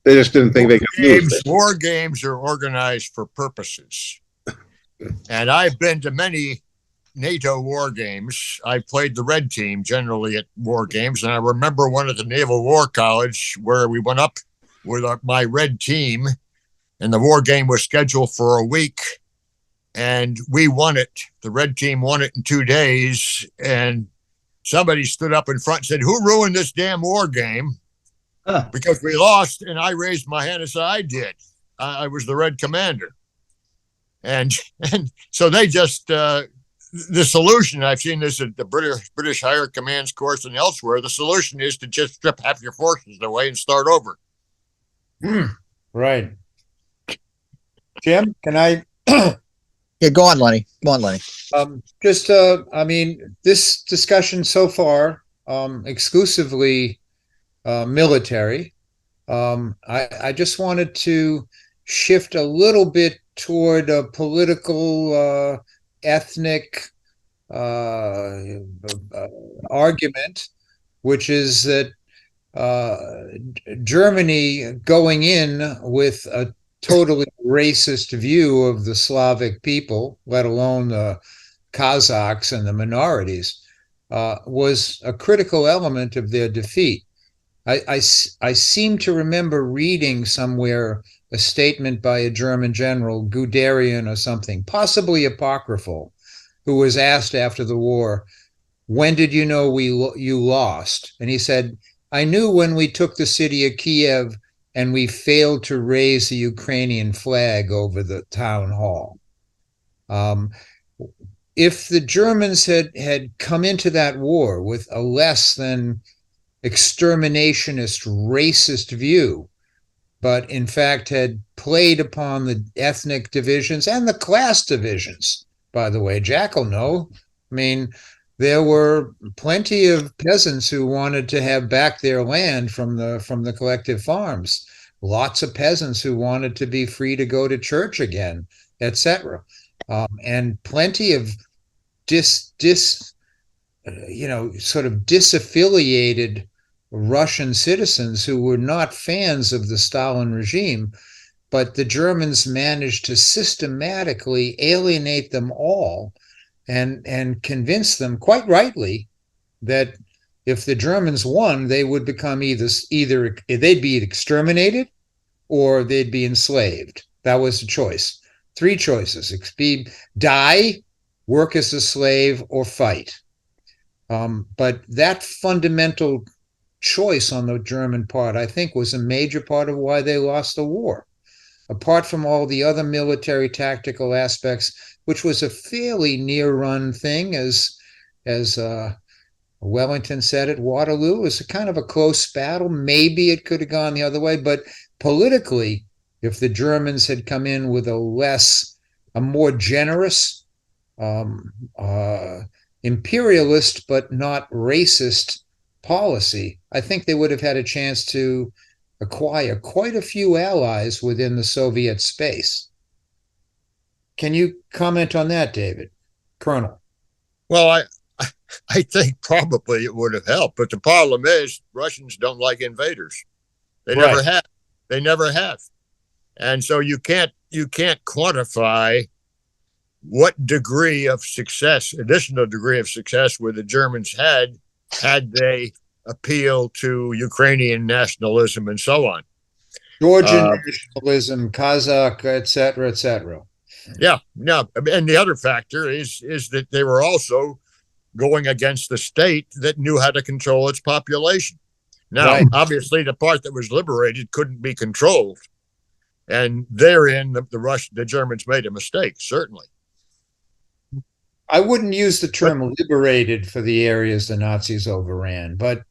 they just didn't think they could lose it. War games are organized for purposes. And I've been to many NATO war games. I played the red team generally at war games. And I remember one at the Naval War College where we went up with my red team, and the war game was scheduled for a week. And we won it. The red team won it in 2 days. And somebody stood up in front and said, "Who ruined this damn war game?" Because we lost. And I raised my hand and said, "I did. I was the red commander." And so they just, the solution, I've seen this at the British Higher Commands course and elsewhere, the solution is to just strip half your forces away and start over. Right. Jim, can I... Yeah, go on, Lenny. This discussion so far, exclusively military. I just wanted to shift a little bit toward a political, ethnic argument, which is that Germany going in with a totally racist view of the Slavic people, let alone the Kazakhs and the minorities, was a critical element of their defeat. I seem to remember reading somewhere a statement by a German general, Guderian or something, possibly apocryphal, who was asked after the war, "When did you know you lost?" And he said, I knew when we took the city of Kiev and we failed to raise the Ukrainian flag over the town hall. If the Germans had come into that war with a less than exterminationist, racist view, but in fact had played upon the ethnic divisions and the class divisions, by the way, Jack will know. I mean, there were plenty of peasants who wanted to have back their land from the collective farms. Lots of peasants who wanted to be free to go to church again, etc. And plenty of sort of disaffiliated Russian citizens who were not fans of the Stalin regime, but the Germans managed to systematically alienate them all and convince them, quite rightly, that if the Germans won, they would become either they'd be exterminated or they'd be enslaved. That was the choice. 3 choices: die, work as a slave, or fight. But that fundamental choice on the German part, I think, was a major part of why they lost the war. Apart from all the other military tactical aspects, which was a fairly near-run thing, as Wellington said at Waterloo, it was a kind of a close battle. Maybe it could have gone the other way, but politically, if the Germans had come in with a more generous, imperialist but not racist policy, I think they would have had a chance to acquire quite a few allies within the Soviet space. Can you comment on that, David? Colonel? Well, I think probably it would have helped, but the problem is Russians don't like invaders. They never have. They never have. And so you can't quantify what degree of success, additional degree of success, would the Germans had they appealed to Ukrainian nationalism and so on. Georgian nationalism, Kazakh, etc., etc. Yeah. And the other factor is that they were also going against the state that knew how to control its population. Now, obviously, the part that was liberated couldn't be controlled. And therein, the Germans made a mistake, certainly. I wouldn't use the term liberated for the areas the Nazis overran, but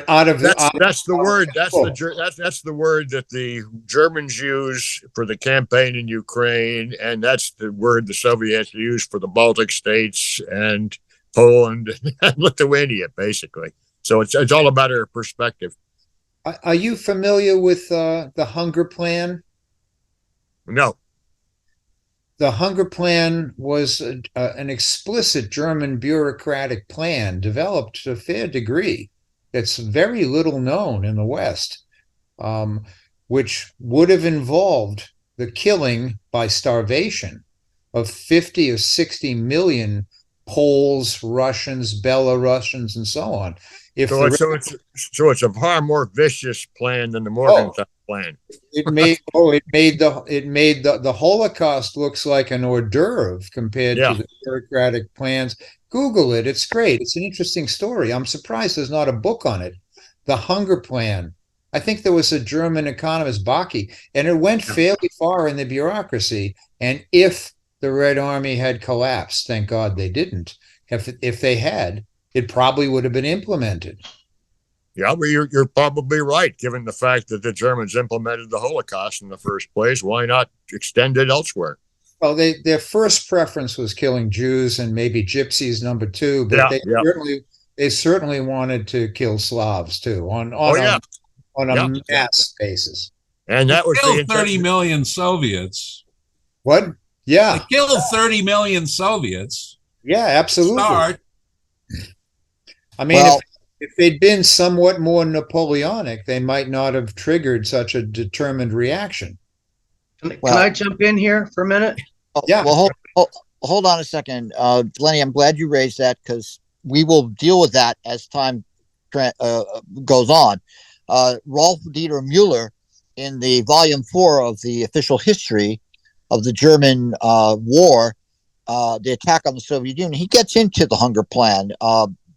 out of that's the word that's the word that the Germans use for the campaign in Ukraine, and that's the word the Soviets used for the Baltic states and Poland and Lithuania, basically. So it's all about our perspective. Are you familiar with the Hunger Plan? No. The Hunger Plan was an explicit German bureaucratic plan developed to a fair degree. It's very little known in the West, which would have involved the killing by starvation of 50 or 60 million Poles, Russians, Belarusians, and so on. So it's a far more vicious plan than the Morgenthau plan. It made the Holocaust looks like an hors d'oeuvre compared to the bureaucratic plans. Google it; it's great. It's an interesting story. I'm surprised there's not a book on it. The Hunger Plan. I think there was a German economist, Baki, and it went fairly far in the bureaucracy. And if the Red Army had collapsed, thank God they didn't. If they had, it probably would have been implemented. Yeah, well, you're probably right, given the fact that the Germans implemented the Holocaust in the first place. Why not extend it elsewhere? Well, their first preference was killing Jews and maybe gypsies, number 2, but they certainly wanted to kill Slavs too on a mass basis. And that was killed 30 million Soviets. What? Yeah, they killed 30 million Soviets. Yeah, absolutely. Start. I mean, if they'd been somewhat more Napoleonic, they might not have triggered such a determined reaction. Can I jump in here for a minute? Yeah. Well, hold on a second, Lenny. I'm glad you raised that because we will deal with that as time goes on. Rolf Dieter Mueller, in the volume 4 of the official history of the German war, the attack on the Soviet Union, he gets into the Hunger Plan.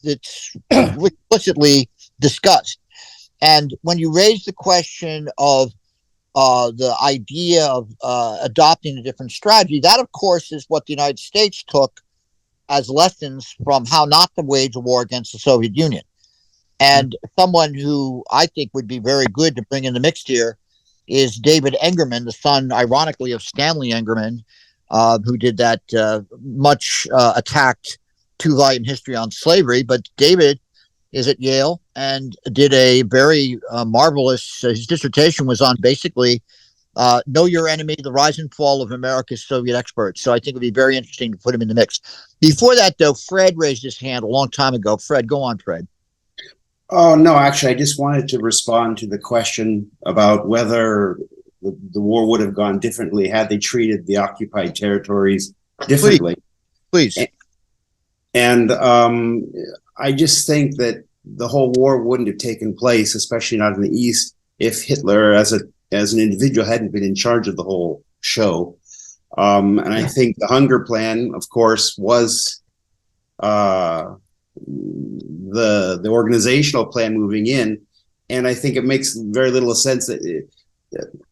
It's explicitly discussed. And when you raise the question of the idea of adopting a different strategy, that, of course, is what the United States took as lessons from how not to wage a war against the Soviet Union. And someone who I think would be very good to bring in the mix here is David Engerman, the son, ironically, of Stanley Engerman, who did that much attacked two-volume history on slavery. But David is at Yale and did a very marvelous, his dissertation was on basically Know Your Enemy, the Rise and Fall of America's Soviet Experts. So I think it'd be very interesting to put him in the mix. Before that, though, Fred raised his hand a long time ago. Fred, go on, Fred. Oh, no, actually, I just wanted to respond to the question about whether the war would have gone differently had they treated the occupied territories differently. Please. And I just think that the whole war wouldn't have taken place, especially not in the East, if Hitler as an individual hadn't been in charge of the whole show. And I think the hunger plan, of course, was the organizational plan moving in. And I think it makes very little sense that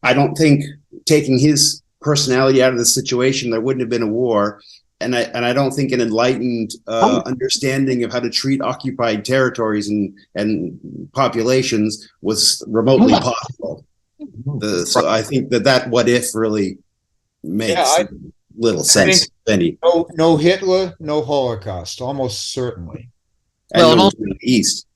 I don't think taking his personality out of the situation, there wouldn't have been a war. And I don't think an enlightened understanding of how to treat occupied territories and populations was remotely possible. So I think that what if really makes little sense. No Hitler, no Holocaust, almost certainly. And well, and also, in the East.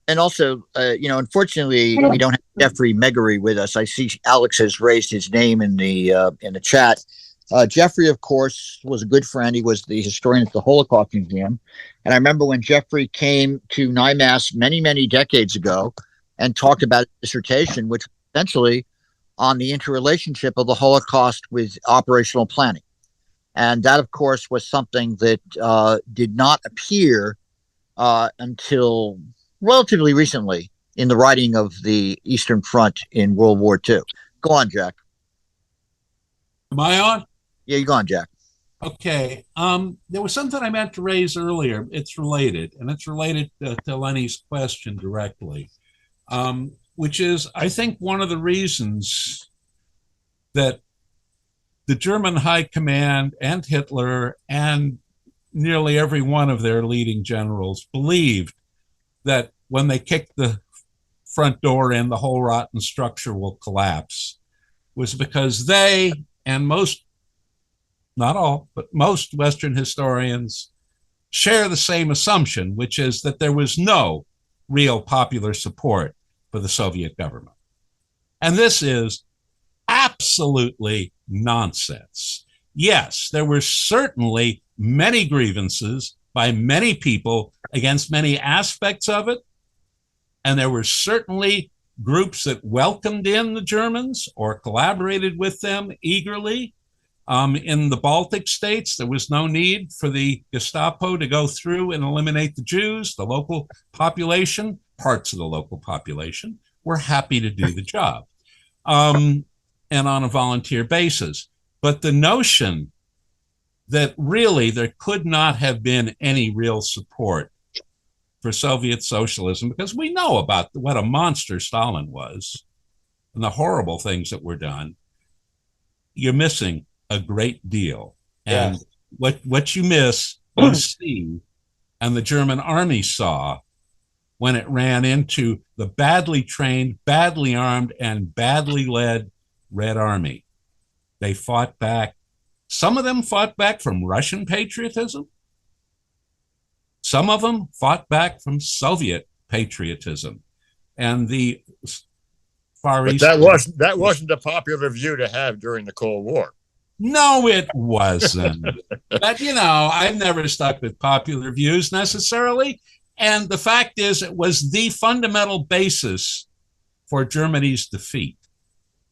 And also, unfortunately, we don't have Jeffrey Megory with us. I see Alex has raised his name in the chat. Jeffrey, of course, was a good friend. He was the historian at the Holocaust Museum. And I remember when Jeffrey came to NIMAS many, many decades ago and talked about a dissertation, which essentially on the interrelationship of the Holocaust with operational planning. And that, of course, was something that did not appear until relatively recently in the writing of the Eastern Front in World War II. Go on, Jack. Am I on? Yeah, you go on, Jack. Okay. There was something I meant to raise earlier. It's related, and it's related to Lenny's question directly, which is, I think one of the reasons that the German High Command and Hitler and nearly every one of their leading generals believed that when they kick the front door in, the whole rotten structure will collapse, was because they and most, not all, but most Western historians share the same assumption, which is that there was no real popular support for the Soviet government. And this is absolutely nonsense. Yes, there were certainly many grievances by many people against many aspects of it. And there were certainly groups that welcomed in the Germans or collaborated with them eagerly. In the Baltic states, there was no need for the Gestapo to go through and eliminate the Jews. The local population, parts of the local population, were happy to do the job, and on a volunteer basis. But the notion that really there could not have been any real support for Soviet socialism, because we know about what a monster Stalin was and the horrible things that were done, you're missing a great deal. And what you miss, you see, and the German army saw when it ran into the badly trained, badly armed, and badly led Red Army. They fought back. Some of them fought back from Russian patriotism. Some of them fought back from Soviet patriotism. And the Far East... That wasn't a popular view to have during the Cold War. No, it wasn't. But, I've never stuck with popular views necessarily. And the fact is, it was the fundamental basis for Germany's defeat.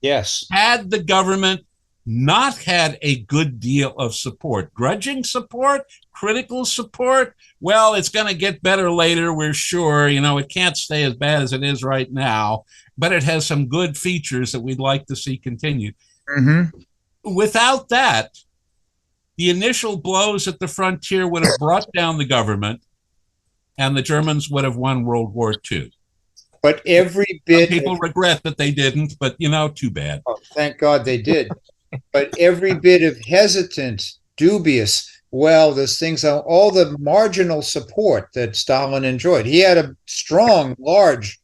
Yes. Had the government not had a good deal of support, grudging support, critical support, well, it's going to get better later, we're sure. It can't stay as bad as it is right now, but it has some good features that we'd like to see continued. Mm-hmm. Without that, the initial blows at the frontier would have brought down the government, and the Germans would have won World War II. But every bit people regret that they didn't, but too bad. Oh, thank God they did. But every bit of hesitant, dubious, well, there's things, all the marginal support that Stalin enjoyed. He had a strong, large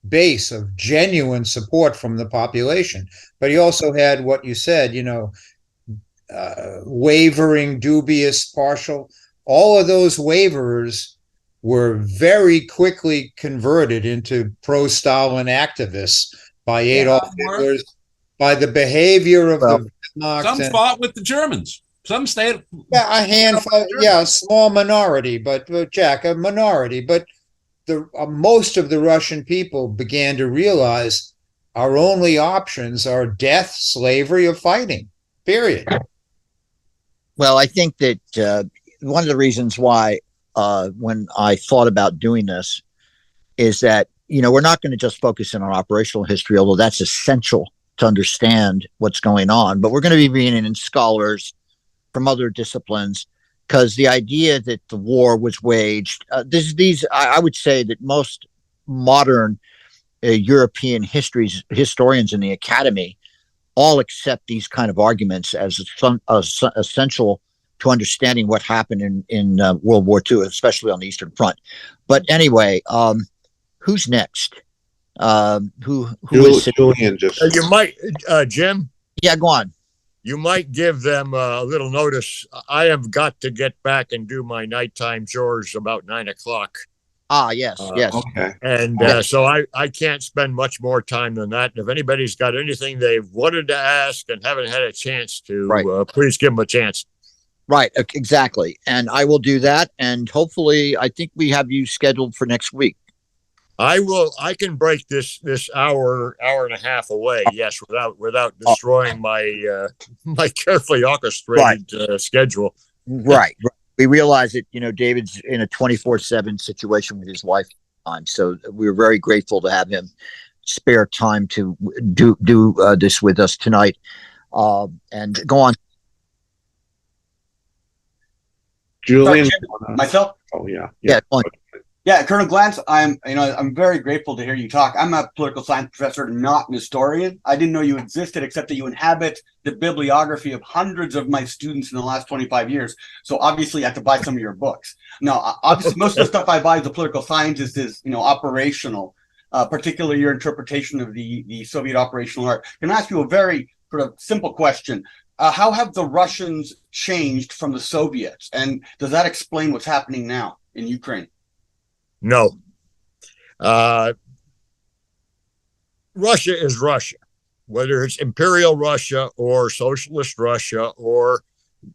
base of genuine support from the population, but he also had what you said, wavering, dubious, partial. All of those waverers were very quickly converted into pro-Stalin activists by Adolf Hitler, by the behavior of the Wehrmacht. Some fought with the Germans. Some stayed. Yeah, a handful. Yeah, a small minority, but Jack, a minority. But the most of the Russian people began to realize our only options are death, slavery, or fighting. Period. Well, I think that one of the reasons why when I thought about doing this is that, we're not going to just focus in on operational history, although that's essential to understand what's going on, but we're going to be bringing in scholars from other disciplines, because the idea that the war was waged, I would say that most modern European historians in the academy all accept these kind of arguments as essential to understanding what happened in World War II, especially on the Eastern Front. But anyway, who's next? Who is Julian? Just you might, Jim. Yeah, go on. You might give them a little notice. I have got to get back and do my nighttime chores about 9 o'clock. Yes. Okay. And so I can't spend much more time than that. And if anybody's got anything they've wanted to ask and haven't had a chance to, please give them a chance. Right, exactly. And I will do that. And hopefully, I think we have you scheduled for next week. I can break this hour and a half away. Yes, without destroying my my carefully orchestrated schedule. Right. We realize that, David's in a 24/7 situation with his wife. So we're very grateful to have him spare time to do this with us tonight. And go on. Julian. Myself? Oh, yeah. Yeah, go on. Yeah, Colonel Glantz, I'm very grateful to hear you talk. I'm a political science professor, not an historian. I didn't know you existed, except that you inhabit the bibliography of hundreds of my students in the last 25 years. So obviously, I have to buy some of your books. Now, obviously, most of the stuff I buy as a political scientist is, operational, particularly your interpretation of the Soviet operational art. Can I ask you a very sort of simple question? How have the Russians changed from the Soviets? And does that explain what's happening now in Ukraine? No. Russia is Russia, whether it's Imperial Russia or Socialist Russia or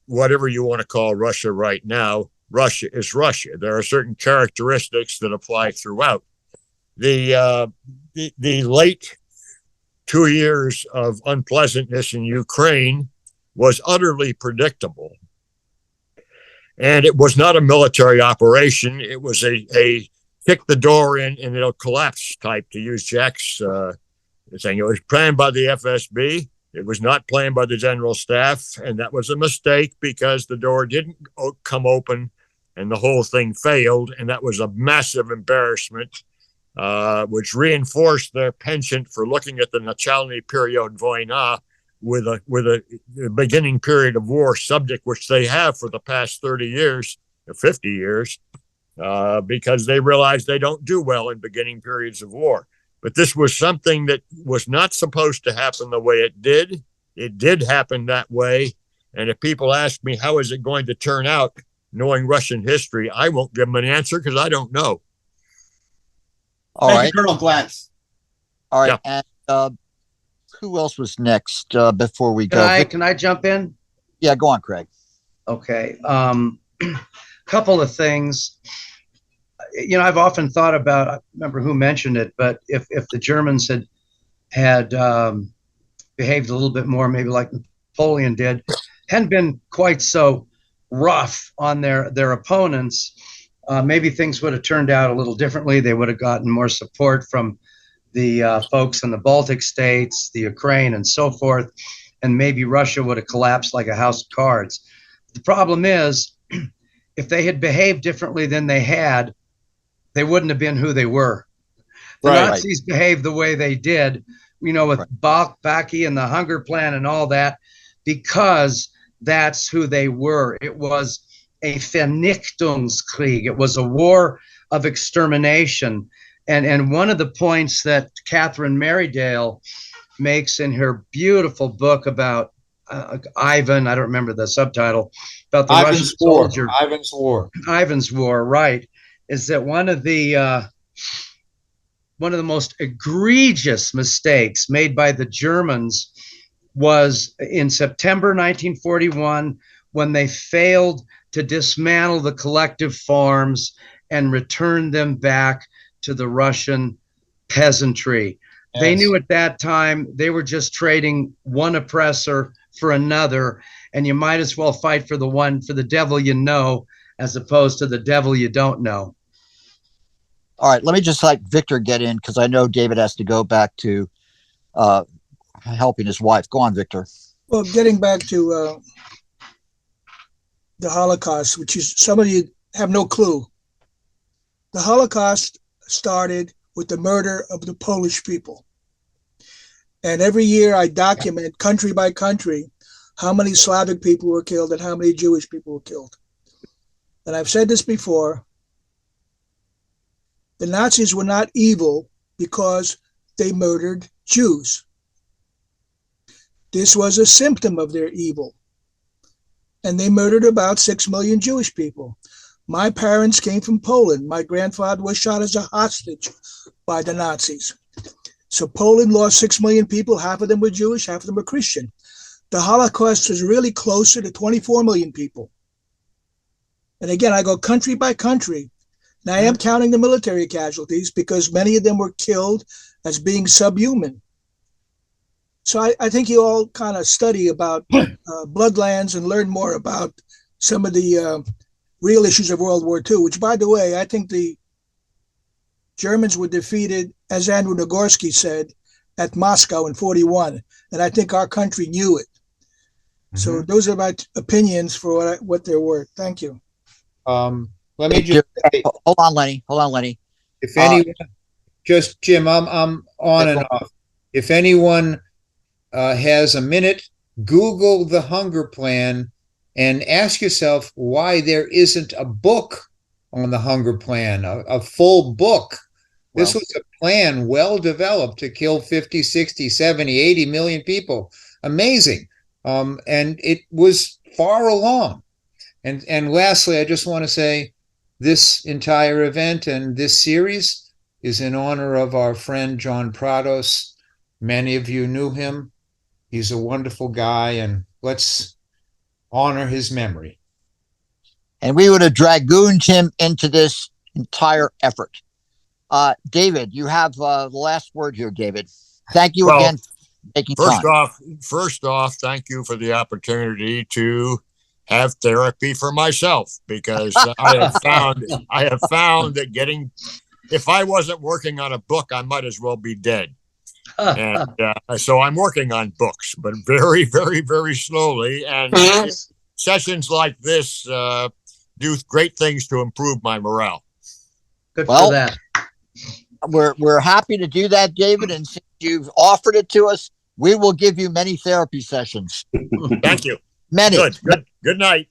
whatever you want to call Russia right now. Russia is Russia. There are certain characteristics that apply throughout. The late 2 years of unpleasantness in Ukraine was utterly predictable. And it was not a military operation. It was a kick the door in and it'll collapse type, to use Jack's saying. It was planned by the FSB. It was not planned by the general staff. And that was a mistake because the door didn't come open and the whole thing failed. And that was a massive embarrassment, which reinforced their penchant for looking at the Nachalny period Vojna with a beginning period of war subject, which they have for the past 30 years or 50 years, because they realize they don't do well in beginning periods of war. But this was something that was not supposed to happen the way it did. It did happen that way. And if people ask me, how is it going to turn out, knowing Russian history, I won't give them an answer because I don't know. Thank you, Colonel Glantz. All right. Yeah. And who else was next before we go? Can I jump in? Yeah, go on, Craig. Okay. Couple of things. I've often thought about, I remember who mentioned it, but if the Germans had behaved a little bit more, maybe like Napoleon did, hadn't been quite so rough on their opponents, maybe things would have turned out a little differently. They would have gotten more support from the folks in the Baltic states, the Ukraine, and so forth, and maybe Russia would have collapsed like a house of cards. The problem is, if they had behaved differently than they had, they wouldn't have been who they were. the Right. Nazis behaved the way they did, with Baki and the Hunger Plan and all that, because that's who they were. It was a Vernichtungskrieg. It was a war of extermination. And one of the points that Catherine Merridale makes in her beautiful book about Ivan, I don't remember the subtitle, about the Russian soldier. Ivan's War. Ivan's War, right, is that one of the most egregious mistakes made by the Germans was in September 1941, when they failed to dismantle the collective farms and return them back to the Russian peasantry. Yes. They knew at that time they were just trading one oppressor for another, and you might as well fight for the devil you know, as opposed to the devil you don't know. All right, let me just let Victor get in, because I know David has to go back to helping his wife. Go on, Victor. Well, getting back to the Holocaust, which is, some of you have no clue. The Holocaust started with the murder of the Polish people. And every year I document country by country how many Slavic people were killed and how many Jewish people were killed. And I've said this before. The Nazis were not evil because they murdered Jews. This was a symptom of their evil. And they murdered about 6 million Jewish people. My parents came from Poland. My grandfather was shot as a hostage by the Nazis. So Poland lost 6 million people. Half of them were Jewish, half of them were Christian. The Holocaust was really closer to 24 million people. And again, I go country by country. Now, I am counting the military casualties because many of them were killed as being subhuman. So I think you all kind of study about bloodlands and learn more about some of the real issues of World War II, which, by the way, I think the Germans were defeated, as Andrew Nagorsky said, at Moscow in 41. And I think our country knew it. Mm-hmm. So those are my opinions for what they're worth. Thank you. Let me just say, hold on, Lenny. If anyone, just Jim, I'm on and off. If anyone has a minute, Google the Hunger Plan and ask yourself why there isn't a book on the Hunger Plan, a full book. Well, this was a plan well developed to kill 50, 60, 70, 80 million people. Amazing. And it was far along. And lastly, I just want to say this entire event and this series is in honor of our friend John Prados. Many of you knew him. He's a wonderful guy, and let's honor his memory. And we would have dragooned him into this entire effort. David, you have the last word here, David. Thank you again for taking time. First off, thank you for the opportunity to have therapy for myself, because I have found that if I wasn't working on a book, I might as well be dead. And so I'm working on books, but very, very, very slowly. And sessions like this do great things to improve my morale. Good for that. We're happy to do that, David. And since you've offered it to us, we will give you many therapy sessions. Thank you. Many. Good night.